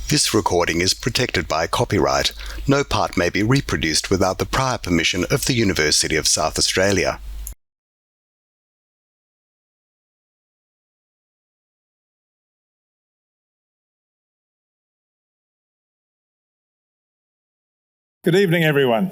This recording is protected by copyright. No part may be reproduced without the prior permission of the University of South Australia. Good evening, everyone.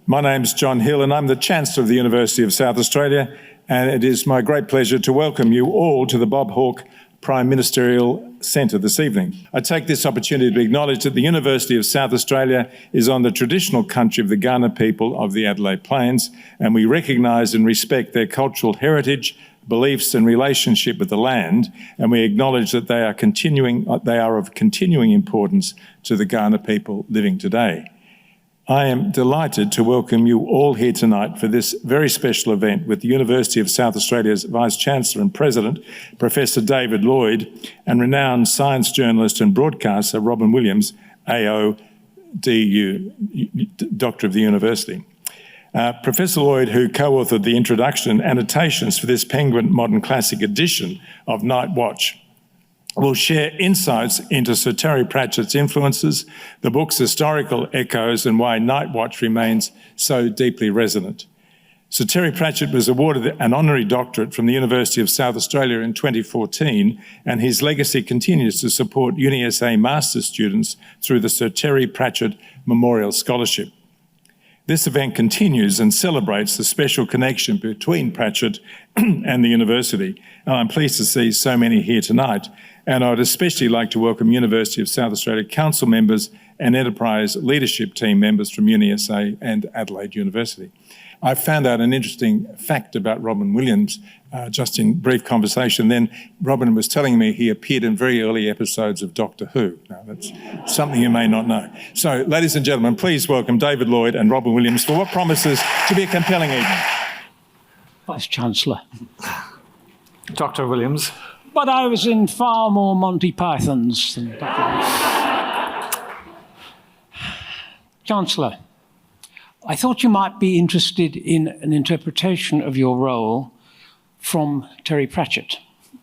My name's John Hill and I'm the Chancellor of the University of South Australia, and it is my great pleasure to welcome you all to the Bob Hawke Prime Ministerial Centre this evening. I take this opportunity to acknowledge that the University of South Australia is on the traditional country of the Kaurna people of the Adelaide Plains, and we recognise and respect their cultural heritage, beliefs and relationship with the land, and we acknowledge that they are of continuing importance to the Kaurna people living today. I am delighted to welcome you all here tonight for this very special event with the University of South Australia's Vice-Chancellor and President, Professor David Lloyd, and renowned science journalist and broadcaster, Robyn Williams AO DUniv, Doctor of the University. Professor Lloyd, who co-authored the introduction and annotations for this Penguin Modern Classic edition of Night Watch, will share insights into Sir Terry Pratchett's influences, the book's historical echoes, and why Night Watch remains so deeply resonant. Sir Terry Pratchett was awarded an honorary doctorate from the University of South Australia in 2014, and his legacy continues to support UniSA master's students through the Sir Terry Pratchett Memorial Scholarship. This event continues and celebrates the special connection between Pratchett and the university. And I'm pleased to see so many here tonight. And I would especially like to welcome University of South Australia Council members and Enterprise Leadership Team members from UniSA and Adelaide University. I found out an interesting fact about Robyn Williams just in brief conversation. Then Robyn was telling me he appeared in very early episodes of Doctor Who. Now, that's something you may not know. So, ladies and gentlemen, please welcome David Lloyd and Robyn Williams for what promises to be a compelling evening. Vice-Chancellor. Dr. Williams. But I was in far more Monty Pythons than Dr. Chancellor, I thought you might be interested in an interpretation of your role from Terry Pratchett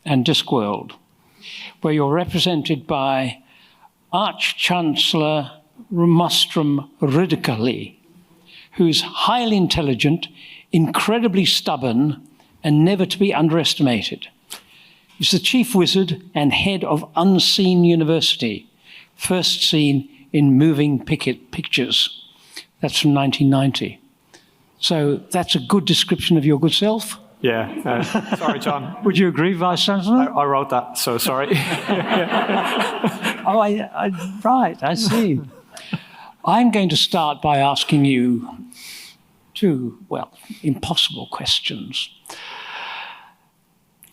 and Discworld, where you're represented by Arch-Chancellor Rumustrum Ridically, who's highly intelligent, incredibly stubborn, and never to be underestimated. He's the chief wizard and head of Unseen University, first seen in Moving Pictures. That's from 1990. So that's a good description of your good self? Yeah. Sorry, John. Would you agree, Vice-Chancellor? I wrote that, so sorry. Oh, right, I see. I'm going to start by asking you two, well, impossible questions.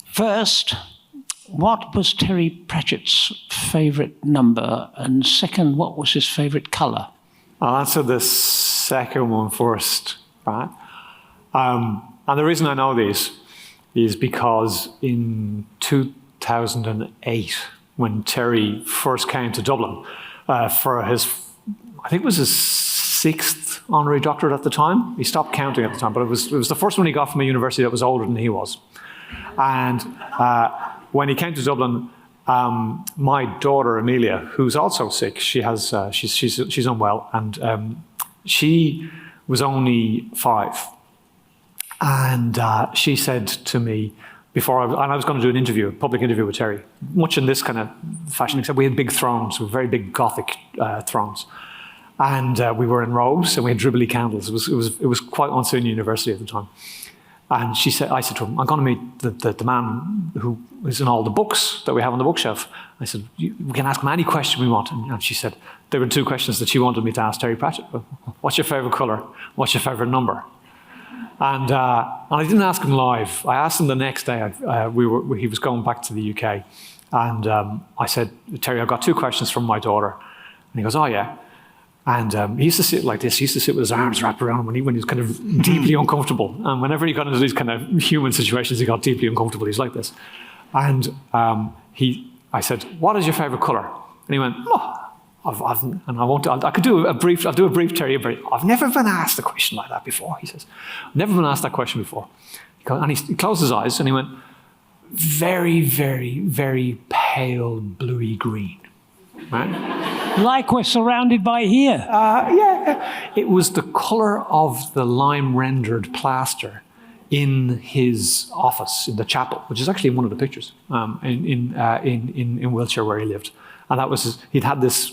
First, what was Terry Pratchett's favourite number? And second, what was his favourite colour? I'll answer the second one first, right? And the reason I know these is because in 2008, when Terry first came to Dublin for his, I think it was his 6th honorary doctorate at the time. He stopped counting at the time, but it was the first one he got from a university that was older than he was. And when he came to Dublin, my daughter Amelia, who's also sick, she's unwell, and she was only 5. And she said to me before, I was going to do a public interview with Terry, much in this kind of fashion, except we had big thrones, very big Gothic thrones, and we were in robes and we had dribbly candles. It was quite unseen university at the time. And I said to him, I'm going to meet the man who is in all the books that we have on the bookshelf. I said, we can ask him any question we want. And she said, there were 2 questions that she wanted me to ask Terry Pratchett. What's your favourite colour? What's your favourite number? And I didn't ask him live. I asked him the next day. He was going back to the UK. And I said, Terry, I've got 2 questions from my daughter. And he goes, oh yeah. And he used to sit like this. He used to sit with his arms wrapped around him when he was kind of deeply uncomfortable. And whenever he got into these kind of human situations, he got deeply uncomfortable. He's like this. And I said, what is your favourite colour? And he went, I'll do a brief Terry, but I've never been asked a question like that before, he says. I've never been asked that question before. And he closed his eyes and he went, very, very, very pale bluey green. right? Like we're surrounded by here. Yeah, it was the colour of the lime-rendered plaster in his office, in the chapel, which is actually in one of the pictures, in Wiltshire where he lived. And that was he'd had this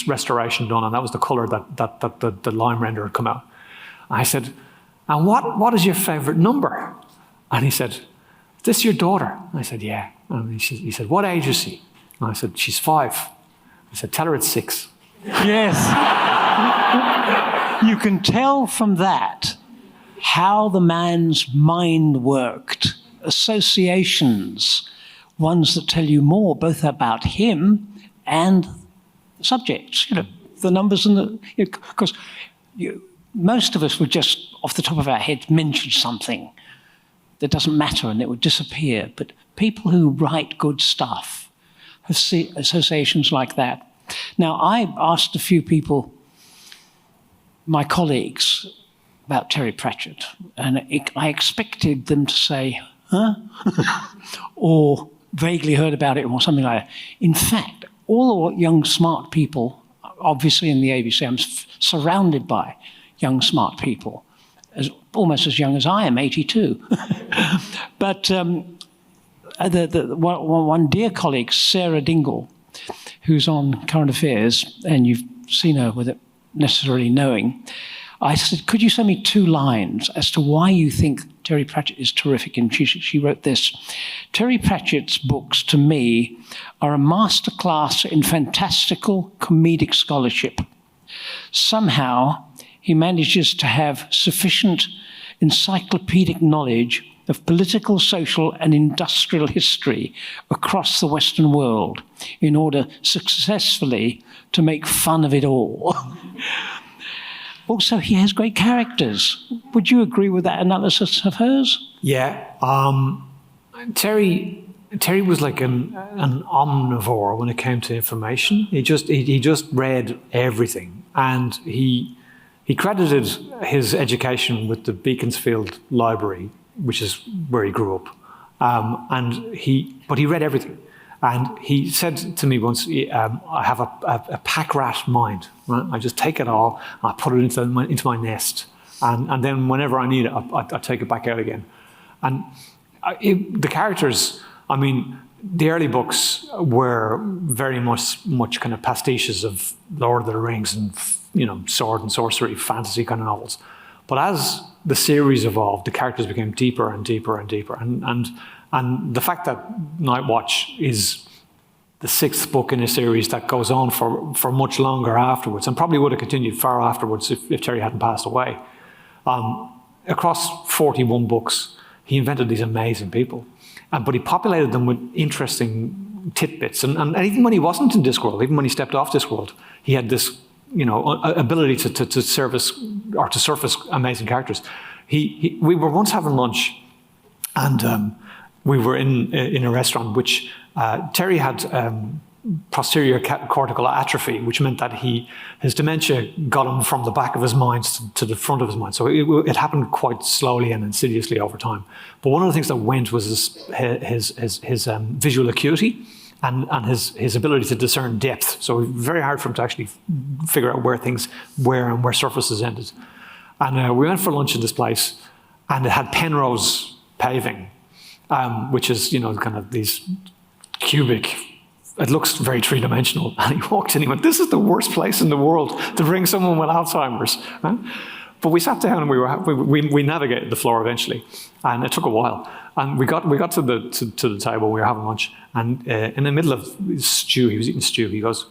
restoration done, and that was the colour that the lime render had come out. And I said, and what is your favourite number? And he said, is this your daughter? And I said, yeah. And he said, what age is she? And I said, she's 5. I said, tell her it's 6. Yes. You can tell from that how the man's mind worked. Associations, ones that tell you more, both about him and the subjects, the numbers and the... Because most of us would just, off the top of our heads, mention something that doesn't matter and it would disappear. But people who write good stuff have associations like that. Now, I asked a few people, my colleagues, about Terry Pratchett, and I expected them to say, huh? Or vaguely heard about it or something like that. In fact, all the young, smart people, obviously in the ABC, I'm surrounded by young, smart people, almost as young as I am, 82. But one dear colleague, Sarah Dingle, who's on Current Affairs, and you've seen her without necessarily knowing, I said, could you send me 2 lines as to why you think Terry Pratchett is terrific? And she wrote this: Terry Pratchett's books, to me, are a masterclass in fantastical comedic scholarship. Somehow, he manages to have sufficient encyclopedic knowledge of political, social, and industrial history across the Western world in order successfully to make fun of it all. Also, he has great characters. Would you agree with that analysis of hers? Yeah. Terry was like an omnivore when it came to information. He just read everything, and he credited his education with the Beaconsfield Library, which is where he grew up. But he read everything. And he said to me once, I have a pack rat mind, right? I just take it all, I put it into my nest. And then whenever I need it, I take it back out again. And the characters, I mean, the early books were very much kind of pastiches of Lord of the Rings and, sword and sorcery, fantasy kind of novels. But as the series evolved, the characters became deeper and deeper and deeper. And the fact that Night Watch is the 6th book in a series that goes on for much longer afterwards, and probably would have continued far afterwards if Terry hadn't passed away. Across 41 books, he invented these amazing people. But he populated them with interesting tidbits. And even when he wasn't in Discworld, even when he stepped off Discworld, he had this ability to surface amazing characters. We were once having lunch, and we were in a restaurant which Terry had posterior cortical atrophy, which meant that his dementia got him from the back of his mind to the front of his mind. So it happened quite slowly and insidiously over time. But one of the things that went was his visual acuity and his ability to discern depth. So it was very hard for him to actually figure out where surfaces ended. And we went for lunch in this place, and it had Penrose paving, which is, kind of these cubic, it looks very three-dimensional. And he walked in, he went, this is the worst place in the world to bring someone with Alzheimer's. Right? But we sat down and we navigated the floor eventually, and it took a while. And we got to the table, we were having lunch, and in the middle of stew, he was eating stew, he goes,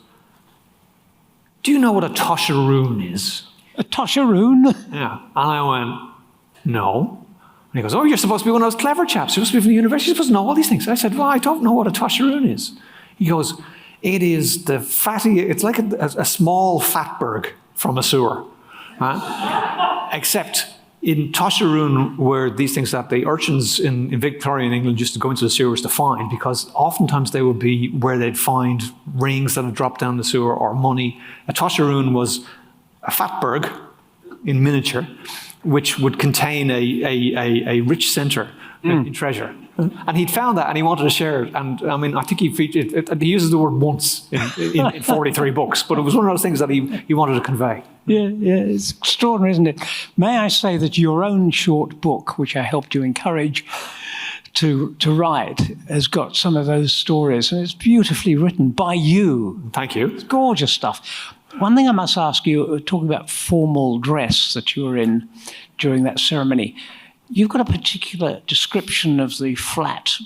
do you know what a tosharoon is? A tosharoon? Yeah. And I went, no. And he goes, oh, you're supposed to be one of those clever chaps. You're supposed to be from the university. You're supposed to know all these things. I said, well, I don't know what a tosharoon is. He goes, it is the fatty, it's like a small fatberg from a sewer. Right? Except in Tosharoon were these things that the urchins in Victorian England used to go into the sewers to find, because oftentimes they would be where they'd find rings that had dropped down the sewer or money. A Tosharoon was a fatberg in miniature, which would contain a rich centre in Treasure. And he'd found that and he wanted to share it. And I mean, I think he uses the word once in 43 books, but it was one of those things that he wanted to convey. Yeah, it's extraordinary, isn't it? May I say that your own short book, which I helped you encourage to write, has got some of those stories, and it's beautifully written by you. Thank you. It's gorgeous stuff. One thing I must ask you, talking about formal dress that you were in during that ceremony, you've got a particular description of the flat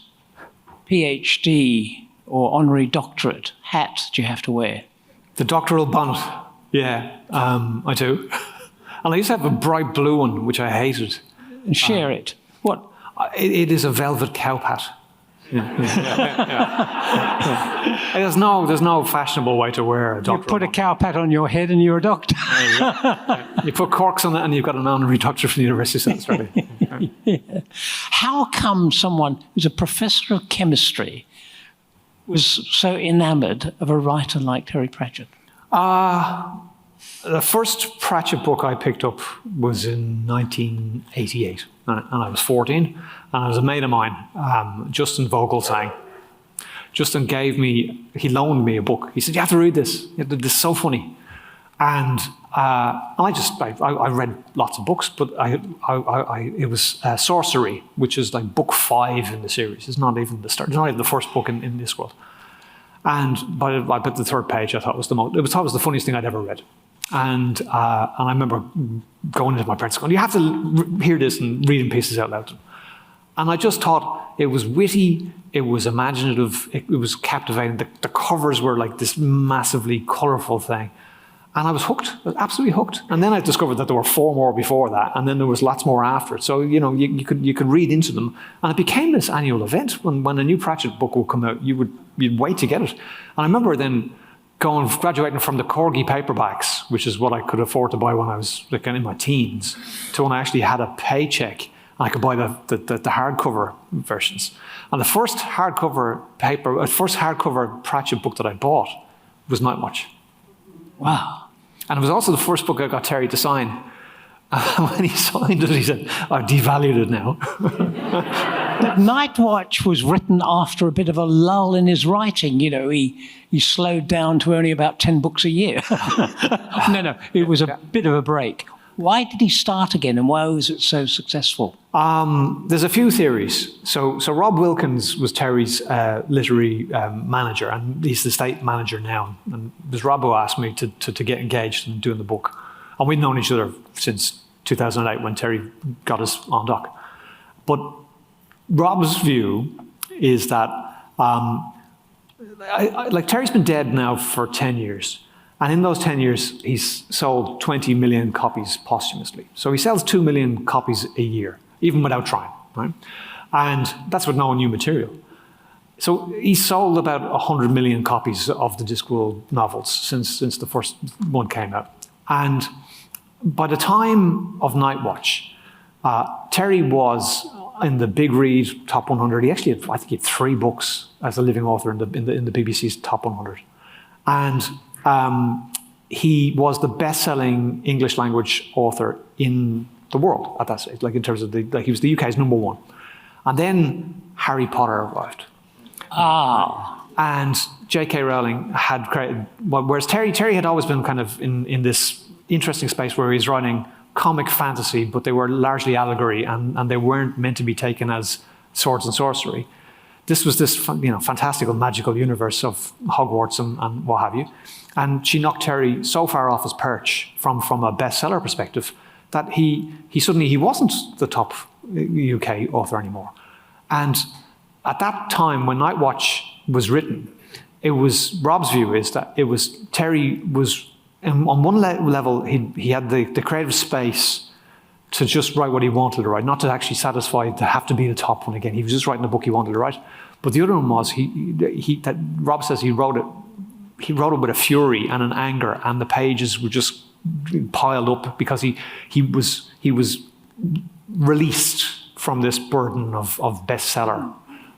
PhD or honorary doctorate hat that you have to wear. The doctoral bonnet, yeah, I do. And I used to have a bright blue one, which I hated. And share it. What? It is a velvet cowpat. Yeah. There's no fashionable way to wear a doctor. You put a cowpat on your head and you're a doctor. You put corks on it and you've got an honorary doctor from the University of South Australia. Yeah. How come someone who's a professor of chemistry was so enamoured of a writer like Terry Pratchett? The first Pratchett book I picked up was in 1988, and I was 14, and it was a mate of mine, Justin Vogelsang. Justin he loaned me a book. He said, "You have to read this. This is so funny." And I read lots of books, but it was Sorcery, which is like book 5 in the series. It's not even the start. It's not even the first book in Discworld. And by the third page, I thought it was the funniest thing I'd ever read. And I remember going into my parents going, "You have to hear this," and reading pieces out loud to them. And I just thought it was witty, it was imaginative, it was captivating. The covers were like this massively colourful thing. And I was hooked, absolutely hooked. And then I discovered that there were 4 more before that, and then there was lots more after it. So, you could read into them. And it became this annual event. When a new Pratchett book would come out, you'd wait to get it. And I remember then graduating from the Corgi paperbacks, which is what I could afford to buy when I was in my teens, to when I actually had a paycheck and I could buy the hardcover versions. And the first hardcover Pratchett book that I bought was Nightwatch. Wow. And it was also the first book I got Terry to sign. When he signed it, he said, "I've devalued it now." But Nightwatch was written after a bit of a lull in his writing. He slowed down to only about 10 books a year. No, it was a bit of a break. Why did he start again, and why was it so successful? There's a few theories. So Rob Wilkins was Terry's literary manager, and he's the state manager now. And it was Rob who asked me to get engaged in doing the book. And we'd known each other since 2008 when Terry got us on doc. But Rob's view is that Terry's been dead now for 10 years. And in those 10 years, he's sold 20 million copies posthumously. So he sells 2 million copies a year, even without trying, right? And that's with no new material. So he sold about 100 million copies of the Discworld novels since the first one came out. And by the time of Nightwatch, Terry was in the Big Read top 100. He actually I think he had 3 books as a living author in the BBC's top 100. And he was the best-selling English language author in the world at that stage, in terms of he was the UK's #1. And then Harry Potter arrived. And J.K. Rowling had created, whereas Terry had always been kind of in this interesting space where he's writing comic fantasy, but they were largely allegory, and they weren't meant to be taken as swords and sorcery. This was this fantastical, magical universe of Hogwarts and what have you. And she knocked Terry so far off his perch from a bestseller perspective that he suddenly wasn't the top UK author anymore. And at that time, when Nightwatch was written, it was Rob's view is that it was Terry was on one level he had the creative space to just write what he wanted to write, not to actually satisfy to have to be the top one again. He was just writing the book he wanted to write. But the other one was that Rob says he wrote it with a fury and an anger, and the pages were just piled up because he was released from this burden of bestseller.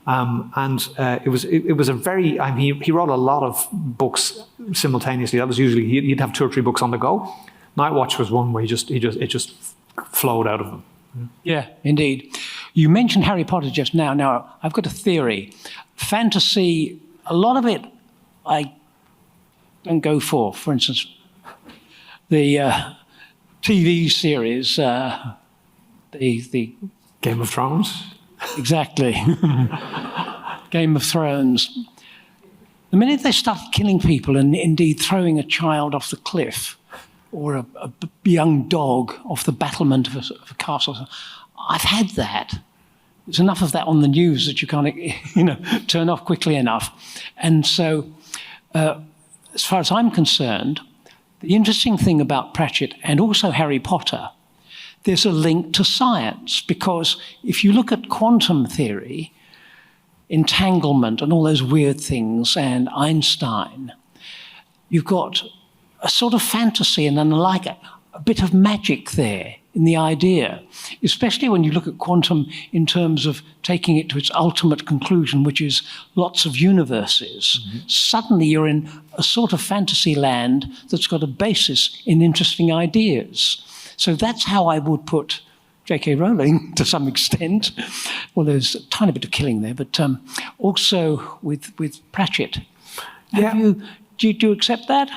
It was a very, he wrote a lot of books simultaneously. That was usually, he'd have 2 or 3 books on the go. Nightwatch was one where it just flowed out of him. Yeah, indeed. You mentioned Harry Potter just now. Now, I've got a theory. Fantasy, a lot of it I don't go for. For instance, the TV series, the Game of Thrones? Exactly. Game of Thrones. The minute they started killing people and indeed throwing a child off the cliff or a young dog off the battlement of a castle, I've had that. There's enough of that on the news that you can't, turn off quickly enough. And so, as far as I'm concerned, the interesting thing about Pratchett and also Harry Potter, there's a link to science, because if you look at quantum theory, entanglement and all those weird things, and Einstein, you've got a sort of fantasy and then like a bit of magic there in the idea, especially when you look at quantum in terms of taking it to its ultimate conclusion, which is lots of universes. Mm-hmm. Suddenly you're in a sort of fantasy land that's got a basis in interesting ideas. So that's how I would put J.K. Rowling to some extent. Well, there's a tiny bit of killing there, but also with Pratchett. Do you accept that?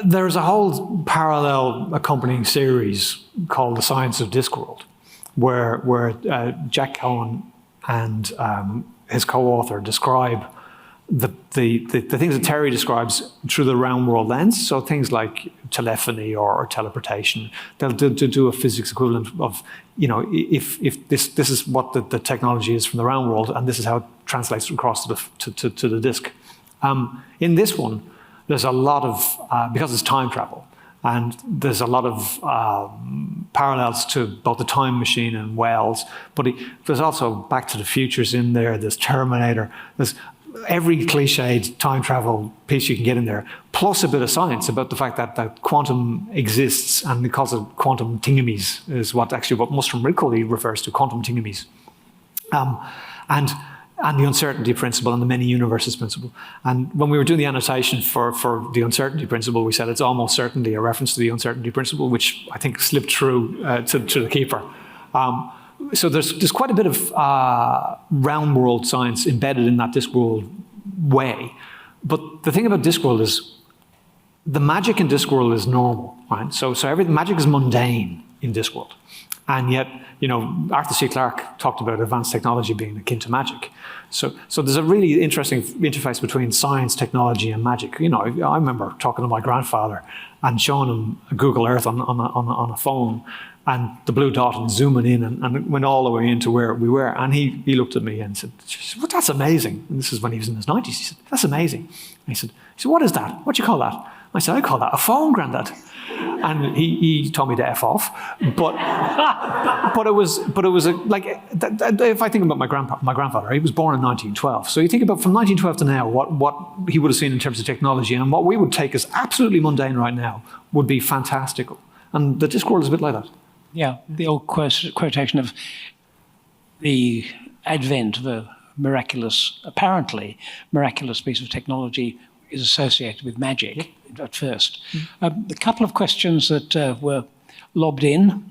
There's a whole parallel accompanying series called The Science of Discworld, where Jack Cohen and his co-author describe the things that Terry describes through the round world lens. So things like telephony or teleportation. They'll do a physics equivalent of, if this is what the technology is from the round world, and this is how it translates across to the disk. In this one, there's a lot of, because it's time travel, and there's a lot of parallels to both the Time Machine and Wells, but there's also Back to the Futures in there, there's Terminator, there's every cliched time travel piece you can get in there, plus a bit of science about the fact that quantum exists, and because of quantum thingamies is what Mustrom Ridcully refers to, quantum thingamies. And the uncertainty principle and the many universes principle. And when we were doing the annotation for the uncertainty principle, we said it's almost certainly a reference to the uncertainty principle, which I think slipped through to the keeper. So there's quite a bit of round world science embedded in that Discworld way. But the thing about Discworld is the magic in Discworld is normal, right? So everything, magic is mundane in Discworld. And yet, Arthur C. Clarke talked about advanced technology being akin to magic. So there's a really interesting interface between science, technology, and magic. I remember talking to my grandfather and showing him Google Earth on a phone, and the blue dot, and zooming in, and it went all the way into where we were. And he looked at me and said, "Well, that's amazing." And this is when he was in his 90s. He said, "That's amazing." And he said, "What is that? What do you call that?" I said, "I call that a phone, Grandad." And he told me to F off, but it was if I think about my grandfather, he was born in 1912. So you think about from 1912 to now, what he would have seen in terms of technology, and what we would take as absolutely mundane right now would be fantastical. And the Discworld is a bit like that. Yeah, the old quotation of the advent of a apparently miraculous piece of technology is associated with magic at first. A couple of questions that were lobbed in.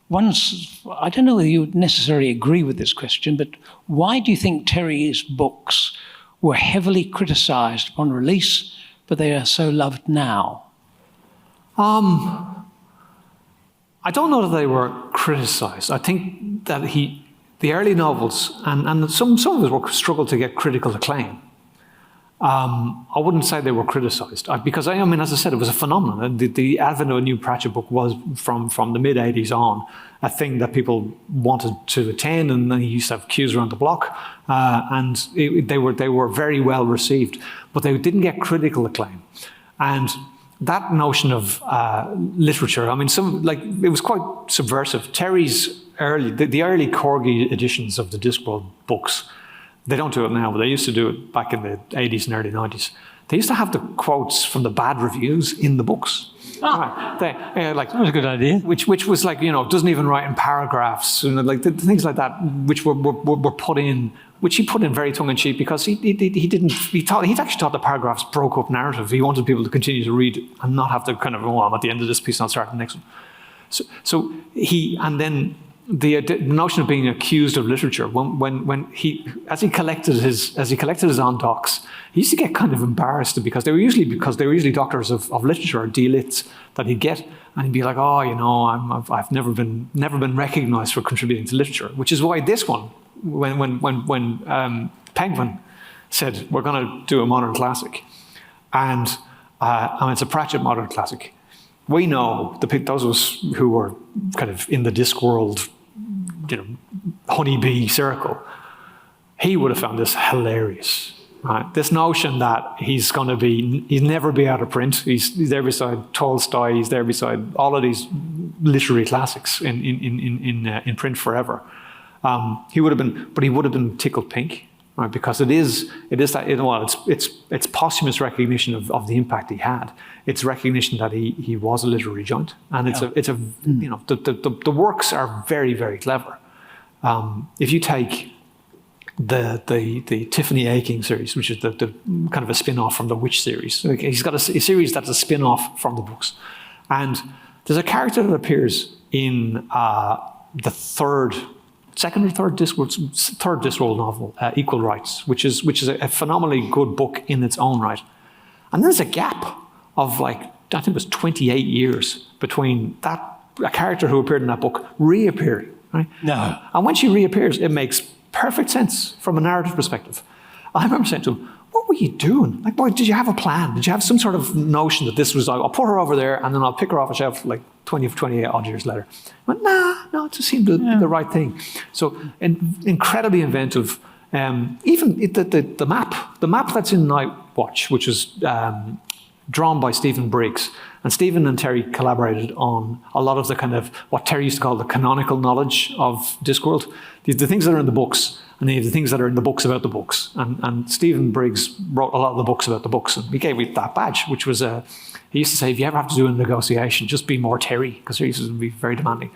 One's, I don't know whether you would necessarily agree with this question, but why do you think Terry's books were heavily criticised upon release, but they are so loved now? I don't know that they were criticised. I think that the early novels, and some of his work struggled to get critical acclaim. I wouldn't say they were criticised because, as I said, it was a phenomenon. The advent of a new Pratchett book was, from the mid-'80s on, a thing that people wanted to attend, and he used to have queues around the block, and they were very well received, but they didn't get critical acclaim. And that notion of literature, it was quite subversive. Terry's the early Corgi editions of the Discworld books, they don't do it now, but they used to do it back in the 80s and early 90s. They used to have the quotes from the bad reviews in the books. Right. That was a good idea. Which was doesn't even write in paragraphs, things like that, which were put in, which he put in very tongue-in-cheek because he actually thought the paragraphs broke up narrative. He wanted people to continue to read and not have to I'm at the end of this piece and I'll start the next one. So he, and then the notion of being accused of literature, as he collected his own docs, he used to get kind of embarrassed because they were usually doctors of literature or D-Lits that he'd get, and he'd be like, oh, you know, I've never been recognised for contributing to literature, which is why this one, when Penguin said we're going to do a modern classic, and it's a Pratchett modern classic. We know those of us who were kind of in the Discworld, you know, honeybee circle. He would have found this hilarious. Right? This notion that he's never be out of print. He's there beside Tolstoy. He's there beside all of these literary classics in print forever. He would have been tickled pink. Right, because it is that it's posthumous recognition of the impact he had. It's recognition that he was a literary giant, and you know, the works are very, very clever. If you take the Tiffany Aching series, which is the kind of a spin-off from the Witch series, he's got a series that's a spin-off from the books, and there's a character that appears in the third Discworld novel, Equal Rights, which is a phenomenally good book in its own right. And there's a gap of I think it was 28 years between a character who appeared in that book reappearing. Right? No. And when she reappears, it makes perfect sense from a narrative perspective. I remember saying to him, what were you doing? Like, boy, did you have a plan? Did you have some sort of notion that this was, I'll put her over there and then I'll pick her off a shelf 28 odd years later? I went, no, it just seemed the right thing. So incredibly inventive. Even the map that's in Night Watch, which was drawn by Stephen Briggs, and Stephen and Terry collaborated on a lot of the kind of what Terry used to call the canonical knowledge of Discworld, the things that are in the books, and then the things that are in the books about the books. And Stephen Briggs wrote a lot of the books about the books, and he gave me that badge, which was he used to say, if you ever have to do a negotiation, just be more Terry, because he used to be very demanding.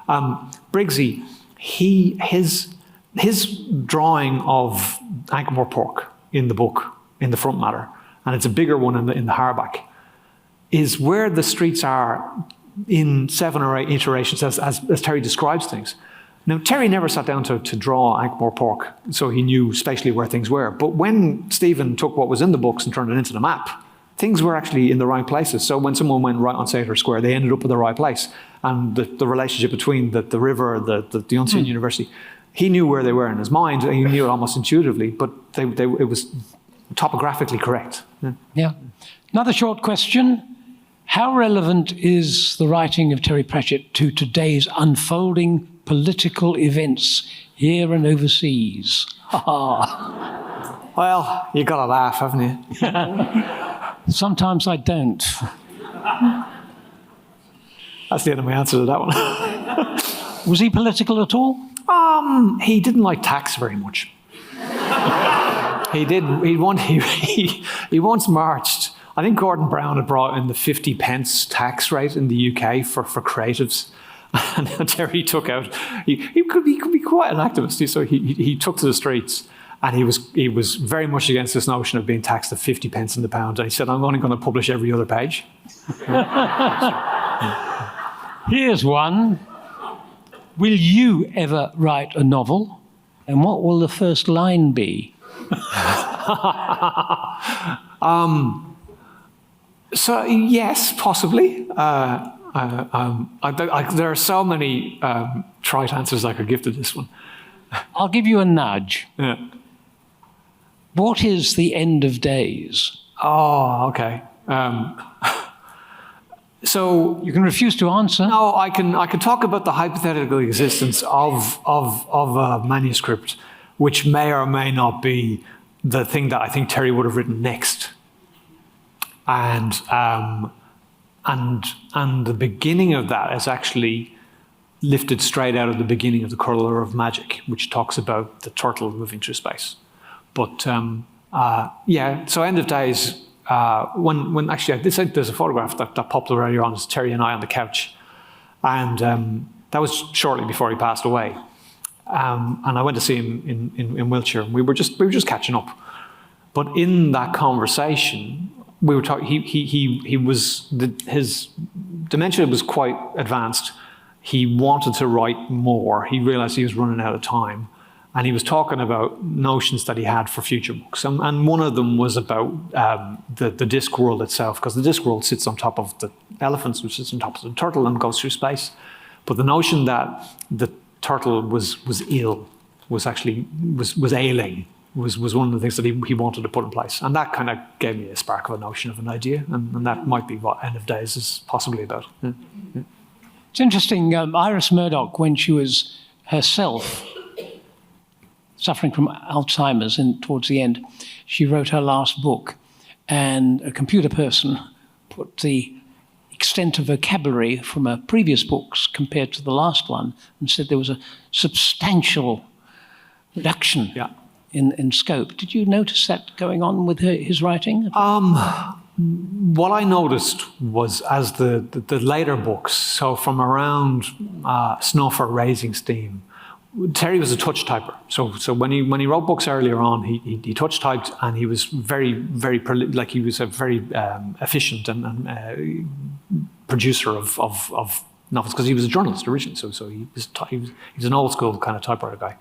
Briggsy, his drawing of Ankh-Morpork in the book, in the front matter, and it's a bigger one in the hardback, is where the streets are in 7 or 8 iterations as Terry describes things. Now, Terry never sat down to draw Ankh-Morpork, so he knew spatially where things were. But when Stephen took what was in the books and turned it into the map, things were actually in the right places. So when someone went right on Satire Square, they ended up in the right place. And the relationship between the river, the Unseen University, he knew where they were in his mind, and he knew it almost intuitively, but it was topographically correct. Yeah. Another short question. How relevant is the writing of Terry Pratchett to today's unfolding political events here and overseas? Well, you got to laugh, haven't you? Sometimes I don't. That's the end of my answer to that one. Was he political at all? He didn't like tax very much. He once marched. I think Gordon Brown had brought in the 50 pence tax rate in the UK for creatives. And Terry took out, he could be quite an activist. So he took to the streets, and he was very much against this notion of being taxed at 50 pence in the pound. And he said, I'm only going to publish every other page. Here's one. Will you ever write a novel? And what will the first line be? So yes, possibly. There are so many trite answers I could give to this one. I'll give you a nudge. Yeah. What is the end of days? Oh, okay. So you can refuse to answer. No, I can talk about the hypothetical existence of a manuscript, which may or may not be the thing that I think Terry would have written next. And the beginning of that is actually lifted straight out of the beginning of The Corollary of Magic, which talks about the turtle moving through space. But yeah, so End of Days, when actually there's a photograph that popped up earlier on, it's Terry and I on the couch. And that was shortly before he passed away. And I went to see him in Wiltshire, and we were just catching up. But in that conversation, we were talking. His dementia was quite advanced. he wanted to write more. He realized he was running out of time. And he was talking about notions that he had for future books. And one of them was about the Discworld itself, because the Discworld sits on top of the elephants, which sits on top of the turtle and goes through space. But the notion that the turtle was ill, was ailing, was one of the things that he wanted to put in place. And that kind of gave me a spark of a notion of an idea. And that might be what End of Days is possibly about. Yeah. Yeah. It's interesting, Iris Murdoch, when she was herself suffering from Alzheimer's towards the end, she wrote her last book, and a computer person put the extent of vocabulary from her previous books compared to the last one and said there was a substantial reduction in scope. Did you notice that going on with his writing? What I noticed was, as the later books, so from around Snuff or Raising Steam, Terry was a touch typer. So when he wrote books earlier on, he touch typed, and he was very he was a very efficient and producer of novels, because he was a journalist originally. So he was an old school kind of typewriter guy,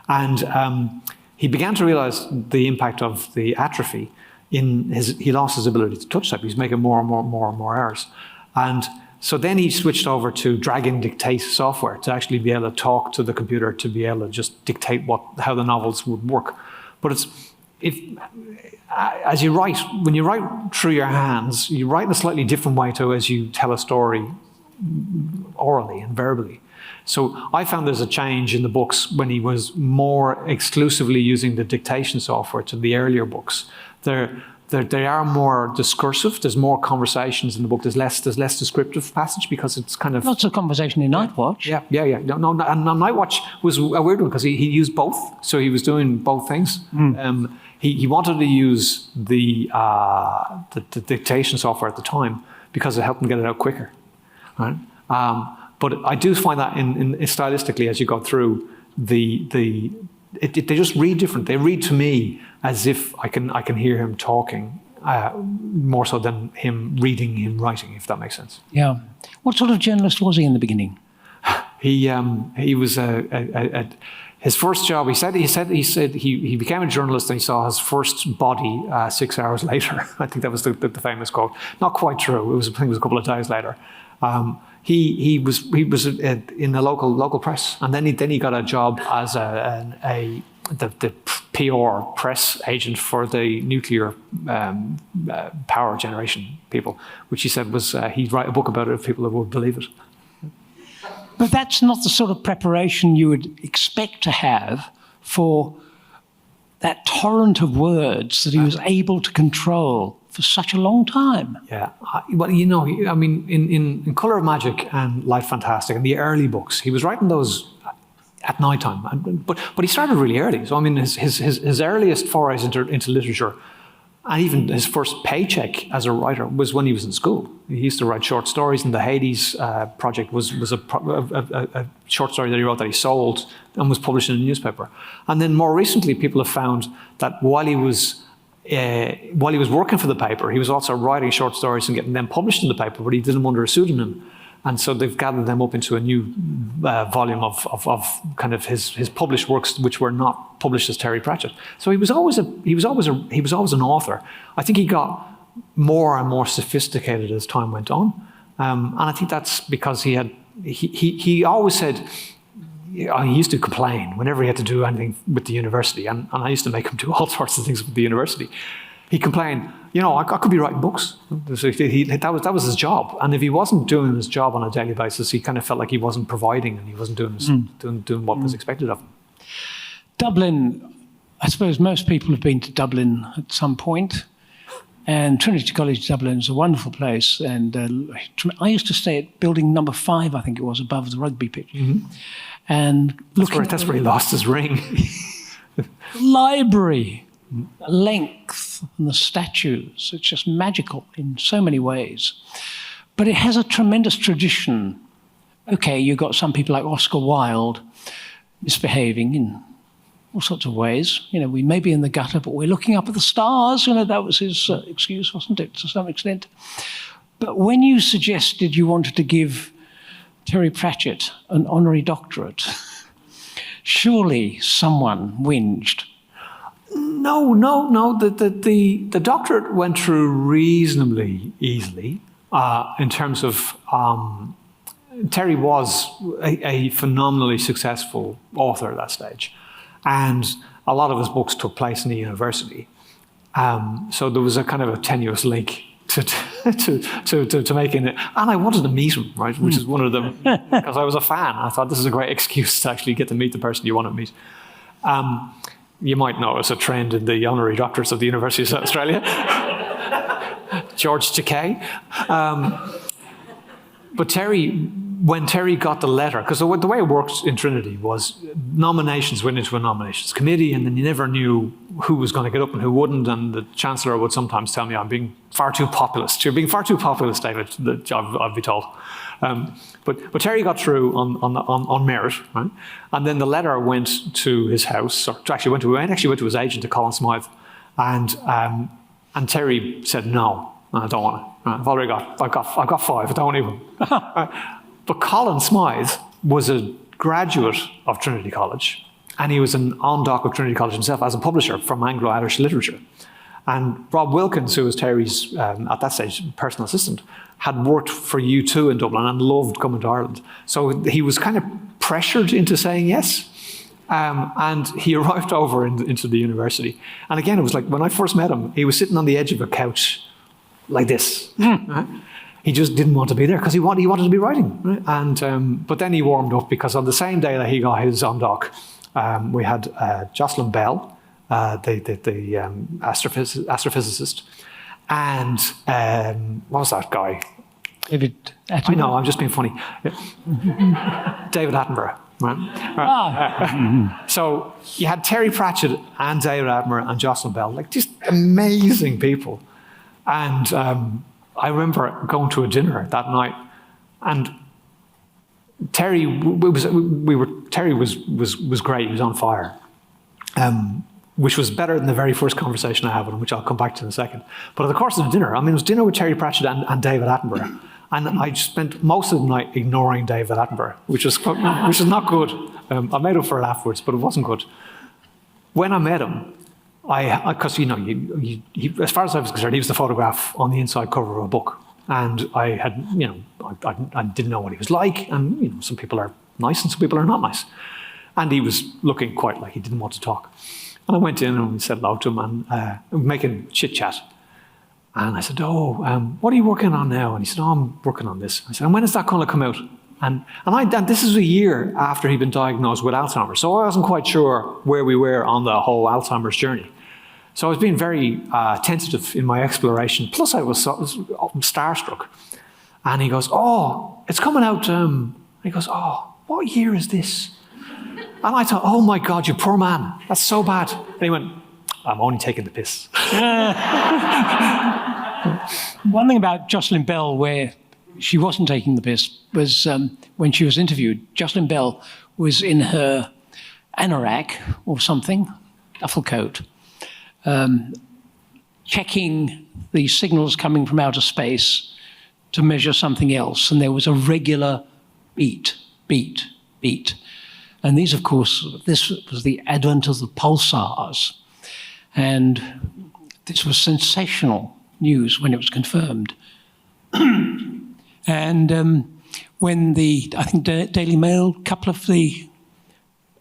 and he began to realize the impact of the atrophy in he lost his ability to touch type. He was making more and more errors, and so then he switched over to drag and dictate software to actually be able to talk to the computer, to be able to just dictate how the novels would work. But as you write, when you write through your hands, you write in a slightly different way to as you tell a story orally and verbally. So I found there's a change in the books when he was more exclusively using the dictation software to the earlier books. They are more discursive. There's more conversations in the book. There's less descriptive passage, because it's kind of lots of conversation in Nightwatch. Yeah. No, and Nightwatch was a weird one, because he used both. So he was doing both things. He wanted to use the dictation software at the time because it helped him get it out quicker, right? But I do find that in stylistically, as you go through they just read different. They read to me as if I can hear him talking more so than him reading him writing, if that makes sense. Yeah. What sort of journalist was he in the beginning? He was his first job. He said he became a journalist and he saw his first body 6 hours later. I think that was the famous quote. Not quite true. I think it was a couple of days later. He was in the local press, and then he got a job as the PR press agent for the nuclear power generation people, which he said was he'd write a book about it if people would believe it. But that's not the sort of preparation you would expect to have for that torrent of words that he was able to control for such a long time. Yeah, well, I mean, in Colour of Magic and Light Fantastic and the early books, he was writing those at night time, but he started really early. So I mean, his earliest forays into literature, and even his first paycheck as a writer, was when he was in school. He used to write short stories, and the Hades project was a short story that he wrote that he sold and was published in a newspaper. And then more recently, people have found that while he was working for the paper, he was also writing short stories and getting them published in the paper, but he did them under a pseudonym. And so they've gathered them up into a new volume of kind of his published works, which were not published as Terry Pratchett. So he was always an author. I think he got more and more sophisticated as time went on, and I think that's because he always said. He used to complain whenever he had to do anything with the university, and I used to make him do all sorts of things with the university. He complained, I could be writing books. So that was his job, and if he wasn't doing his job on a daily basis, he kind of felt like he wasn't providing, and he wasn't doing what was expected of him. Dublin, I suppose most people have been to Dublin at some point, and Trinity College Dublin is a wonderful place, and I used to stay at building number 5, I think it was, above the rugby pitch. Mm-hmm. And that's where he lost his ring. The library, the length, and the statues, it's just magical in so many ways. But it has a tremendous tradition. Okay, you've got some people like Oscar Wilde misbehaving in all sorts of ways. We may be in the gutter, but we're looking up at the stars. That was his excuse, wasn't it, to some extent? But when you suggested you wanted to give Terry Pratchett an honorary doctorate. Surely someone whinged. No. The doctorate went through reasonably easily in terms of Terry was a phenomenally successful author at that stage, and a lot of his books took place in the university. So there was a kind of a tenuous link to making it. And I wanted to meet him, right, which is one of them, because I was a fan. I thought this is a great excuse to actually get to meet the person you want to meet. You might notice a trend in the honorary doctors of the University of South Australia. George Takei. But when Terry got the letter, because the way it worked in Trinity was nominations went into a nominations committee, and then you never knew who was going to get up and who wouldn't, and the Chancellor would sometimes tell me, I'm being far too populist. You're being far too populist, David, I'd be told. But Terry got through on merit, right? And then the letter went to his house, or actually went to his agent, to Colin Smythe, and Terry said, no, I don't want it. I've got 5, I don't want even. But Colin Smythe was a graduate of Trinity College, and he was an on-doc of Trinity College himself as a publisher from Anglo-Irish literature. And Rob Wilkins, who was Terry's, at that stage, personal assistant, had worked for U2 in Dublin and loved coming to Ireland. So he was kind of pressured into saying yes. And he arrived over into the university. And again, it was like when I first met him, he was sitting on the edge of a couch like this. Right? He just didn't want to be there because he wanted to be writing. Right? And but then he warmed up, because on the same day that he got his on-doc, we had Jocelyn Bell, the astrophysicist, and what was that guy? David Attenborough. I know, I'm just being funny. David Attenborough. Right? So you had Terry Pratchett and David Attenborough and Jocelyn Bell, like just amazing people. And I remember going to a dinner that night, and Terry was great. He was on fire, which was better than the very first conversation I had with him, which I'll come back to in a second. But in the course of the dinner, I mean, it was dinner with Terry Pratchett and David Attenborough, and I spent most of the night ignoring David Attenborough, which is not good. I made up for it afterwards, but it wasn't good. When I met him, because as far as I was concerned, he was the photograph on the inside cover of a book, and I had, I didn't know what he was like, and some people are nice and some people are not nice, and he was looking quite like he didn't want to talk. And I went in and we said hello to him, and making chit chat, and I said, what are you working on now? And he said, I'm working on this. I said, and when is that going to come out? And this is a year after he'd been diagnosed with Alzheimer's, so I wasn't quite sure where we were on the whole Alzheimer's journey. So I was being very tentative in my exploration. Plus, I was starstruck. And he goes, it's coming out. He goes, what year is this? And I thought, oh my God, you poor man. That's so bad. And he went, I'm only taking the piss. One thing about Jocelyn Bell where she wasn't taking the piss was when she was interviewed, Jocelyn Bell was in her anorak or something, duffel coat, checking the signals coming from outer space to measure something else. And there was a regular beat, beat, beat. And these, of course, this was the advent of the pulsars. And this was sensational news when it was confirmed. And when I think Daily Mail, a couple of the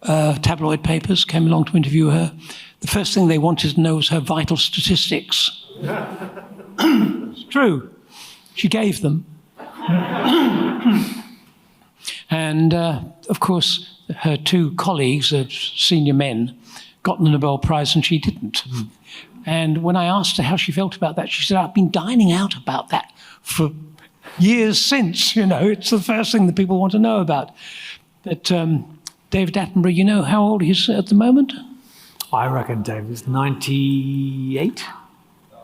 tabloid papers came along to interview her, the first thing they wanted to know was her vital statistics. It's true. She gave them. And, of course, her two colleagues, senior men, got the Nobel Prize and she didn't. And when I asked her how she felt about that, she said, I've been dining out about that for years since, it's the first thing that people want to know about. But David Attenborough, you know how old he is at the moment? I reckon David's 98?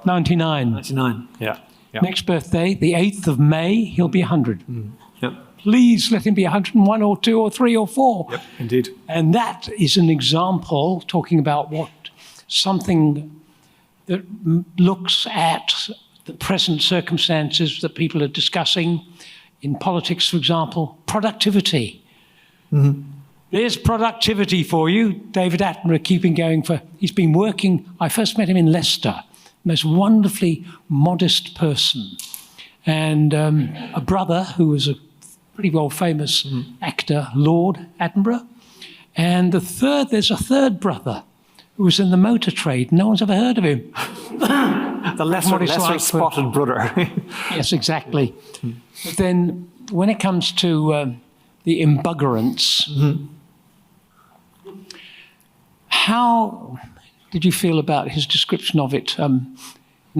99. 99, yeah. Next birthday, the 8th of May, he'll be 100. Yep. Please let him be 101 or 2 or 3 or 4. Yep, indeed. And that is an example talking about something that looks at the present circumstances that people are discussing in politics, for example, productivity. There's productivity for you. David Attenborough keeping going he's been working, I first met him in Leicester, most wonderfully modest person. And a brother who was a pretty well famous actor, Lord Attenborough. And there's a third brother who was in the motor trade. No one's ever heard of him. The lesser spotted brother. Yes, exactly. But then when it comes to the embuggerance, how did you feel about his description of it?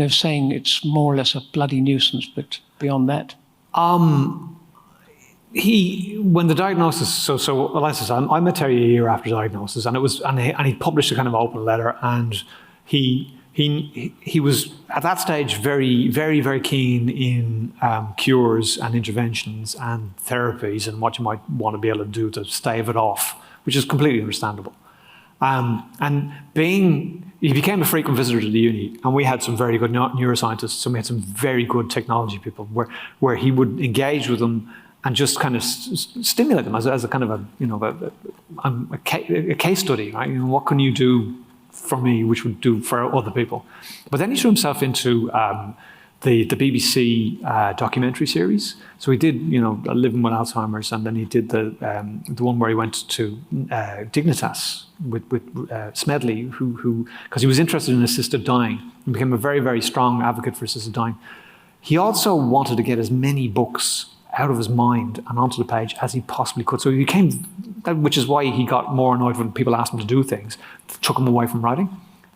Saying it's more or less a bloody nuisance, but beyond that? When the diagnosis, well, as I said, I met Terry a year after diagnosis, and he published a kind of open letter, and he was at that stage very, very, very keen in cures and interventions and therapies and what you might want to be able to do to stave it off, which is completely understandable. He became a frequent visitor to the uni, and we had some very good neuroscientists, and we had some very good technology people where he would engage with them and just kind of stimulate them as a kind of a case study, right? What can you do for me, which would do for other people? But then he threw himself into the BBC documentary series. So he did, Living with Alzheimer's, and then he did the one where he went to Dignitas with Smedley, who because he was interested in assisted dying and became a very, very strong advocate for assisted dying. He also wanted to get as many books out of his mind and onto the page as he possibly could. So he became, which is why he got more annoyed when people asked him to do things, took him away from writing.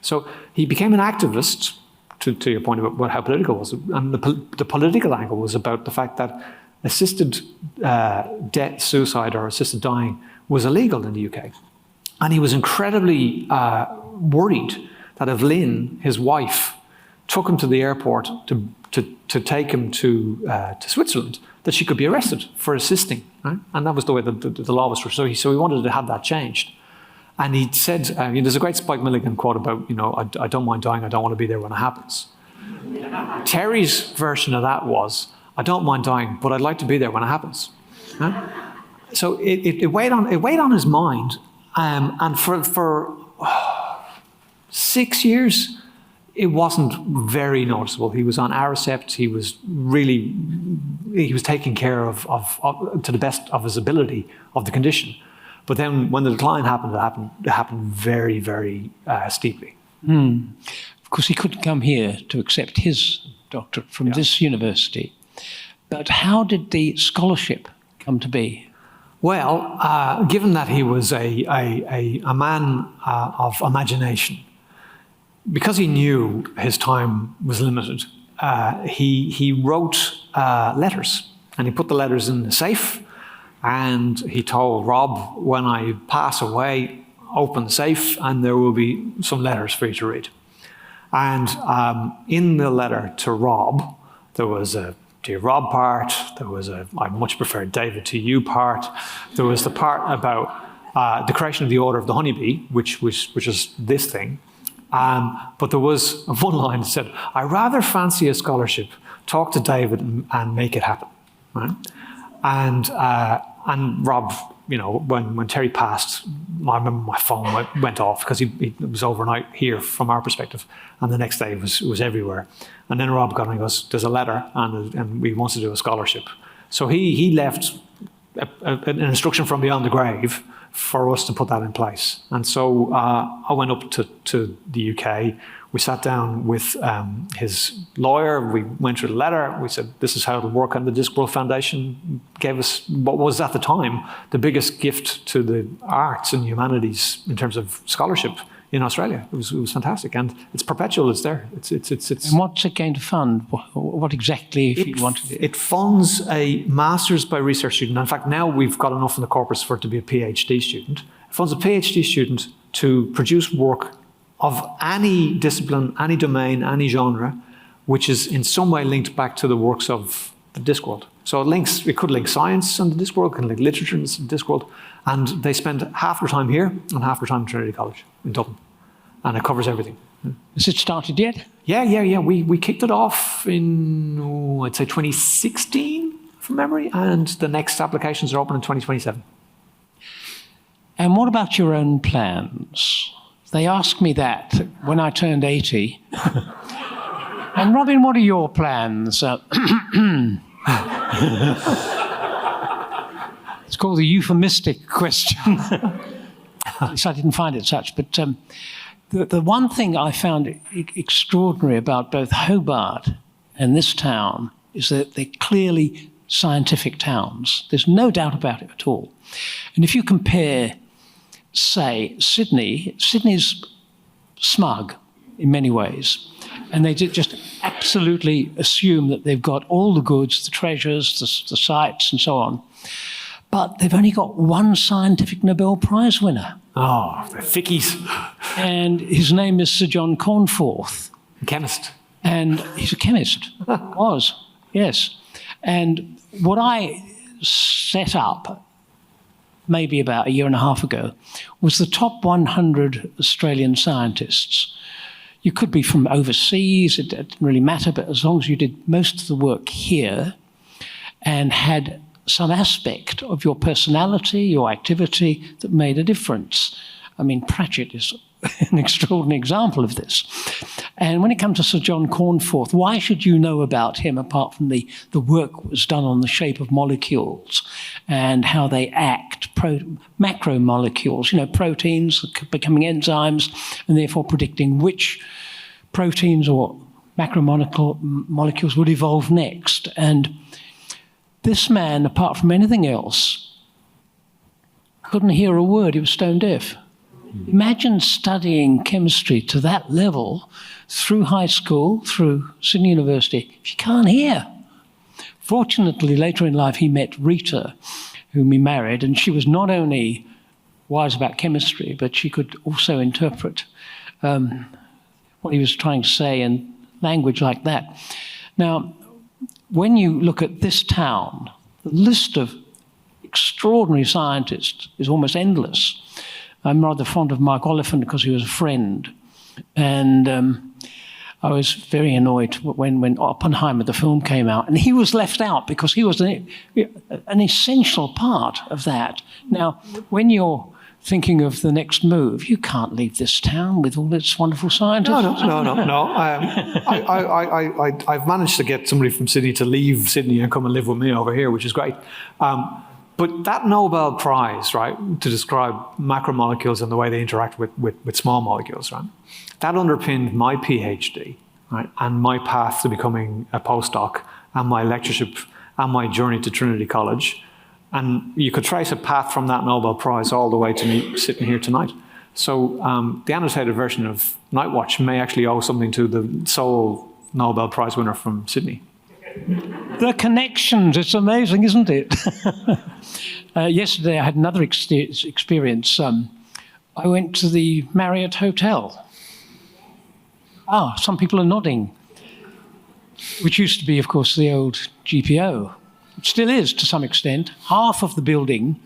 So he became an activist, to your point about how political it was. And the political angle was about the fact that assisted suicide or assisted dying was illegal in the UK. And he was incredibly worried that if Lynn, his wife, took him to the airport to take him to Switzerland, that she could be arrested for assisting, right? And that was the way the law was structured. So he wanted to have that changed. And he said, there's a great Spike Milligan quote about, I don't mind dying, I don't want to be there when it happens. Terry's version of that was, I don't mind dying, but I'd like to be there when it happens. Right? So it weighed on his mind, and for 6 years, it wasn't very noticeable. He was on Aricept. He was taking care of to the best of his ability of the condition. But then when the decline happened, it happened very, very steeply. Of course, he couldn't come here to accept his doctorate from this university. But how did the scholarship come to be? Well, given that he was a man of imagination, because he knew his time was limited, he wrote letters, and he put the letters in the safe, and he told Rob, when I pass away, open the safe and there will be some letters for you to read. And in the letter to Rob, there was a Dear Rob part, there was a I much prefer David to you part, there was the part about the creation of the Order of the Honeybee, which is this thing. But there was one line that said, I rather fancy a scholarship, talk to David and make it happen. Right? And Rob, when Terry passed, I remember my phone went off because it was overnight here from our perspective, and the next day it was everywhere. And then Rob got and goes, there's a letter, and we want to do a scholarship. So he left an instruction from beyond the grave for us to put that in place. And so I went up to the UK. We sat down with his lawyer. We went through the letter. We said, this is how it'll work. And the Discworld Foundation gave us what was at the time the biggest gift to the arts and humanities in terms of scholarship in Australia. It was fantastic. And it's perpetual. It's there. It's. And what's it going to fund? What exactly, if you wanted it? It funds a master's by research student. In fact, now we've got enough in the corpus for it to be a PhD student. It funds a PhD student to produce work of any discipline, any domain, any genre, which is in some way linked back to the works of the Discworld. So it could link science and the Discworld, it can link literature and the Discworld, and they spend half their time here and half their time in Trinity College in Dublin, and it covers everything. Has it started yet? Yeah. We kicked it off in, I'd say 2016, from memory, and the next applications are open in 2027. And what about your own plans? They asked me that when I turned 80. And Robyn, what are your plans? It's called the euphemistic question. At least I didn't find it such. But the one thing I found extraordinary about both Hobart and this town is that they're clearly scientific towns. There's no doubt about it at all. And if you compare, say, Sydney's smug in many ways. And they just absolutely assume that they've got all the goods, the treasures, the sites, and so on. But they've only got one scientific Nobel Prize winner. Oh, the fickies. And his name is Sir John Cornforth. A chemist. And he's a chemist. Was, yes. And what I set up maybe about a year and a half ago was the top 100 Australian scientists. You could be from overseas, it didn't really matter, but as long as you did most of the work here and had some aspect of your personality, your activity that made a difference. I mean, Pratchett is an extraordinary example of this. And when it comes to Sir John Cornforth, why should you know about him apart from the work that was done on the shape of molecules and how they act, macromolecules, proteins becoming enzymes and therefore predicting which proteins or macromolecules would evolve next. And this man, apart from anything else, couldn't hear a word. He was stone deaf. Imagine studying chemistry to that level through high school, through Sydney University, if you can't hear. Fortunately, later in life, he met Rita, whom he married, and she was not only wise about chemistry, but she could also interpret what he was trying to say in language like that. Now, when you look at this town, the list of extraordinary scientists is almost endless. I'm rather fond of Mark Oliphant because he was a friend. And I was very annoyed when Oppenheimer, the film, came out. And he was left out because he was an essential part of that. Now, when you're thinking of the next move, you can't leave this town with all its wonderful scientists. No. I've managed to get somebody from Sydney to leave Sydney and come and live with me over here, which is great. But that Nobel Prize, right, to describe macromolecules and the way they interact with small molecules, right, that underpinned my PhD, right, and my path to becoming a postdoc and my lectureship and my journey to Trinity College. And you could trace a path from that Nobel Prize all the way to me sitting here tonight. So the annotated version of Night Watch may actually owe something to the sole Nobel Prize winner from Sydney. The connections, it's amazing, isn't it? Yesterday I had another experience. I went to the Marriott Hotel. Some people are nodding. Which used to be, of course, the old GPO. It still is, to some extent. Half of the building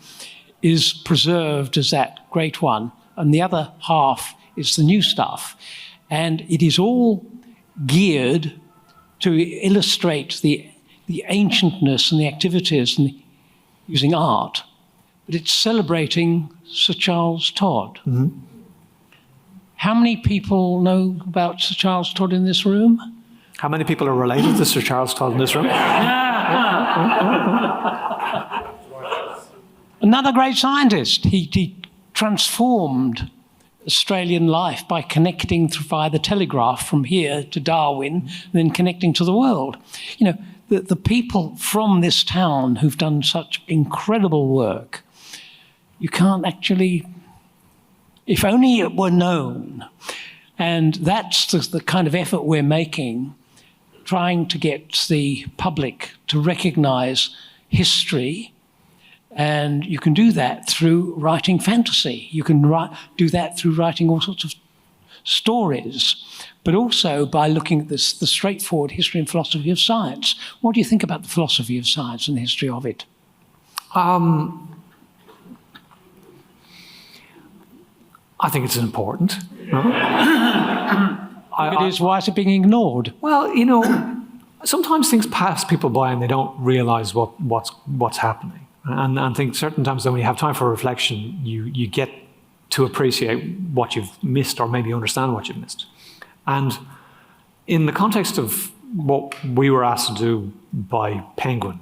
is preserved as that great one, and the other half is the new stuff. And it is all geared to illustrate the ancientness and the activities and using art. But it's celebrating Sir Charles Todd. Mm-hmm. How many people know about Sir Charles Todd in this room? How many people are related to Sir Charles Todd in this room? Another great scientist. He transformed Australian life by connecting via the telegraph from here to Darwin, and then connecting to the world. The people from this town who've done such incredible work, you can't actually, if only it were known. And that's the kind of effort we're making, trying to get the public to recognize history. And you can do that through writing fantasy. You can do that through writing all sorts of stories, but also by looking at the straightforward history and philosophy of science. What do you think about the philosophy of science and the history of it? I think it's important. It is. Why is it being ignored? Well, sometimes things pass people by and they don't realize what's happening. And I think certain times when you have time for reflection, you get to appreciate what you've missed or maybe understand what you've missed. And in the context of what we were asked to do by Penguin,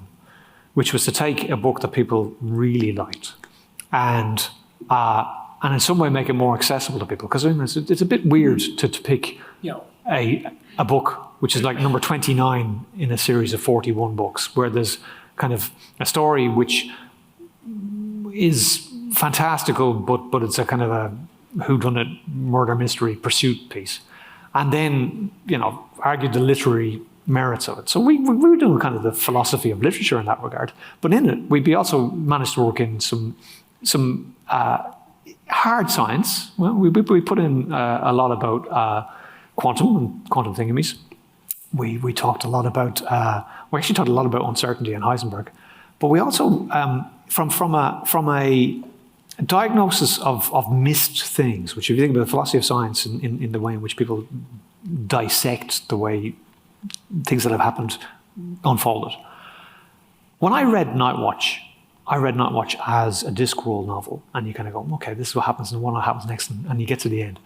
which was to take a book that people really liked and in some way make it more accessible to people. Because I mean, it's a bit weird to pick a book which is like number 29 in a series of 41 books, where there's kind of a story which is fantastical, but it's a kind of a whodunit murder mystery pursuit piece. And then, argue the literary merits of it. So we were doing kind of the philosophy of literature in that regard. But in it, we also managed to work in some hard science. Well, we put in a lot about quantum and quantum thingamies. We talked a lot about, we actually talked a lot about uncertainty and Heisenberg. But we also, from a diagnosis of missed things, which if you think about the philosophy of science in the way in which people dissect the way things that have happened unfolded. When I read Night Watch as a Discworld novel, and you kind of go, okay, this is what happens and what happens next, and you get to the end.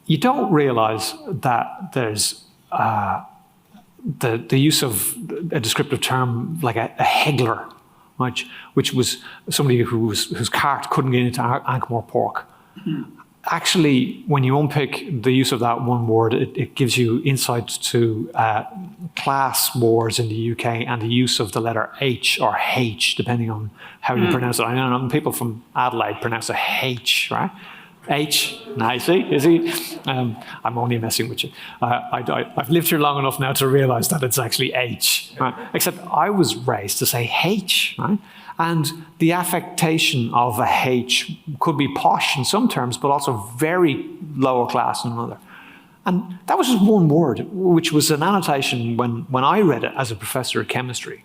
You don't realize that there's the use of a descriptive term like a haggler, right, which was somebody whose cart couldn't get into Ankh-Morpork. Actually, when you unpick the use of that one word, it gives you insight to class wars in the UK and the use of the letter H or H, depending on how you pronounce it. I know people from Adelaide pronounce a H, right? H, nice, is he? I'm only messing with you. I've lived here long enough now to realize that it's actually H, right? Except I was raised to say H, right? And the affectation of a H could be posh in some terms, but also very lower class in another. And that was just one word, which was an annotation when I read it as a professor of chemistry.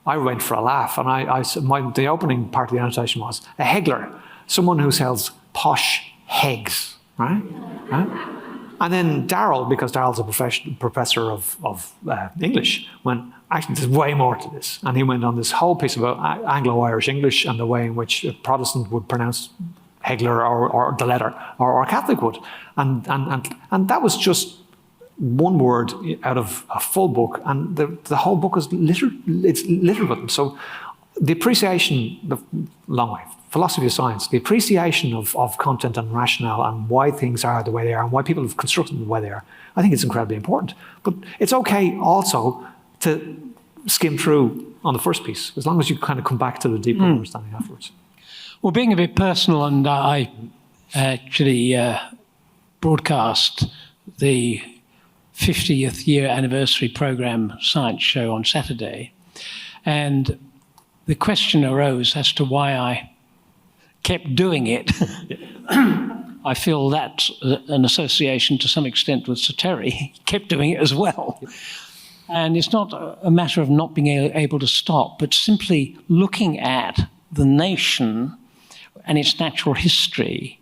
I went for a laugh, and the opening part of the annotation was a haggler, someone who sells posh hegs, right? And then Darryl, because Darryl's a professor of English, went, actually, there's way more to this. And he went on this whole piece about Anglo-Irish English and the way in which a Protestant would pronounce haggler or the letter, or a Catholic would. And that was just one word out of a full book, and the whole book is littered with them. So the appreciation, the long way, philosophy of science, the appreciation of content and rationale and why things are the way they are and why people have constructed them the way they are, I think it's incredibly important. But it's okay also to skim through on the first piece, as long as you kind of come back to the deeper understanding afterwards. Well, being a bit personal, and I actually broadcast the 50th year anniversary programme Science Show on Saturday, and the question arose as to why I kept doing it. I feel that's an association to some extent with Sir Terry. He kept doing it as well. And it's not a matter of not being able to stop, but simply looking at the nation and its natural history.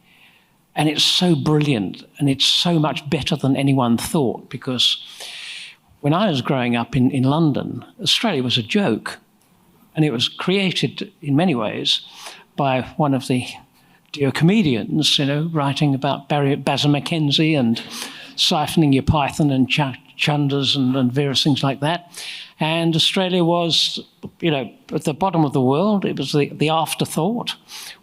And it's so brilliant, and it's so much better than anyone thought, because when I was growing up in London, Australia was a joke. And it was created in many ways by one of the dear comedians, writing about Basil Mackenzie and siphoning your python and chundas and various things like that. And Australia was, at the bottom of the world. It was the afterthought,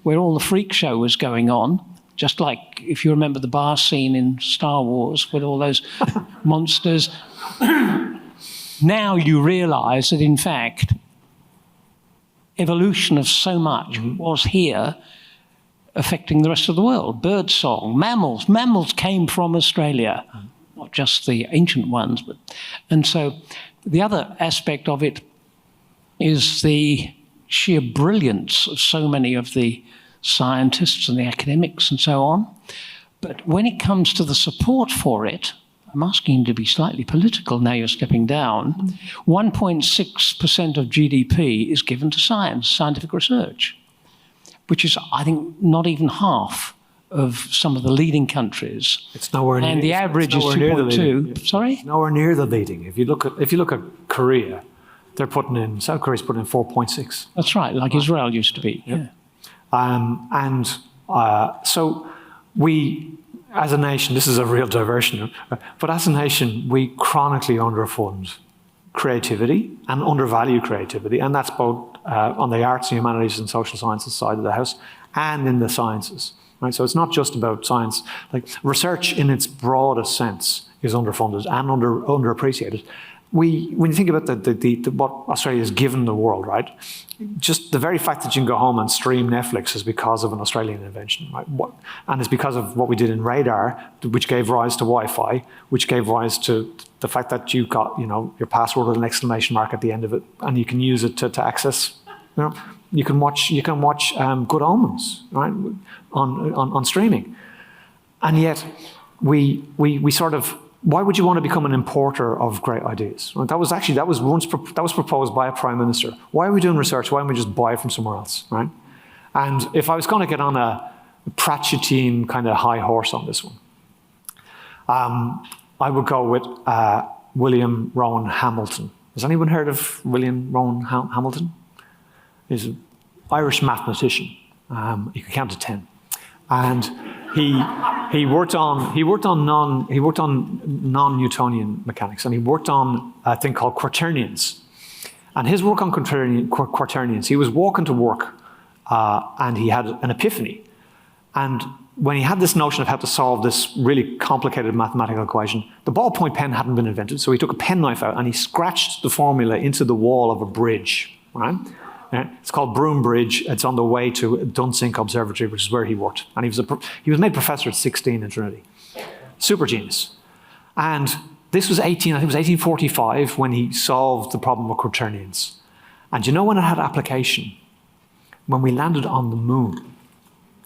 where all the freak show was going on. Just like if you remember the bar scene in Star Wars with all those monsters. Now you realise that, in fact, evolution of so much was here affecting the rest of the world. Birdsong, mammals. Mammals came from Australia, not just the ancient ones. And so the other aspect of it is the sheer brilliance of so many of the scientists and the academics and so on. But when it comes to the support for it, I'm asking you to be slightly political, now you're stepping down. 1.6% of GDP is given to science, scientific research, which is, I think, not even half of some of the leading countries. It's nowhere near. And the average is 2.2. Sorry? It's nowhere near the leading. If you look at Korea, South Korea's putting in 4.6. That's right, like Israel used to be. Yep. Yeah. So we, as a nation, this is a real diversion, but as a nation, we chronically underfund creativity and undervalue creativity, and that's both on the arts and humanities and social sciences side of the house and in the sciences. Right? So it's not just about science. Like research in its broadest sense is underfunded and underappreciated. When you think about what Australia has given the world, right? Just the very fact that you can go home and stream Netflix is because of an Australian invention, right? And it's because of what we did in radar, which gave rise to Wi-Fi, which gave rise to the fact that you got, your password with an exclamation mark at the end of it, and you can use it to access. You can watch Good Omens, right? On streaming, and yet we sort of. Why would you want to become an importer of great ideas? Right? That was proposed by a prime minister. Why are we doing research? Why don't we just buy it from somewhere else, right? And if I was going to get on a Pratchettian kind of high horse on this one, I would go with William Rowan Hamilton. Has anyone heard of William Rowan Hamilton? He's an Irish mathematician. You can count to 10, and he worked on non-Newtonian mechanics, and he worked on a thing called quaternions. And his work on quaternions, he was walking to work, and he had an epiphany. And when he had this notion of how to solve this really complicated mathematical equation, the ballpoint pen hadn't been invented, so he took a penknife out and he scratched the formula into the wall of a bridge, right? It's called Broom Bridge. It's on the way to Dunsink Observatory, which is where he worked. And he was made professor at 16 in Trinity. Super genius. And this was 1845 when he solved the problem of quaternions. And you know when it had application? When we landed on the moon.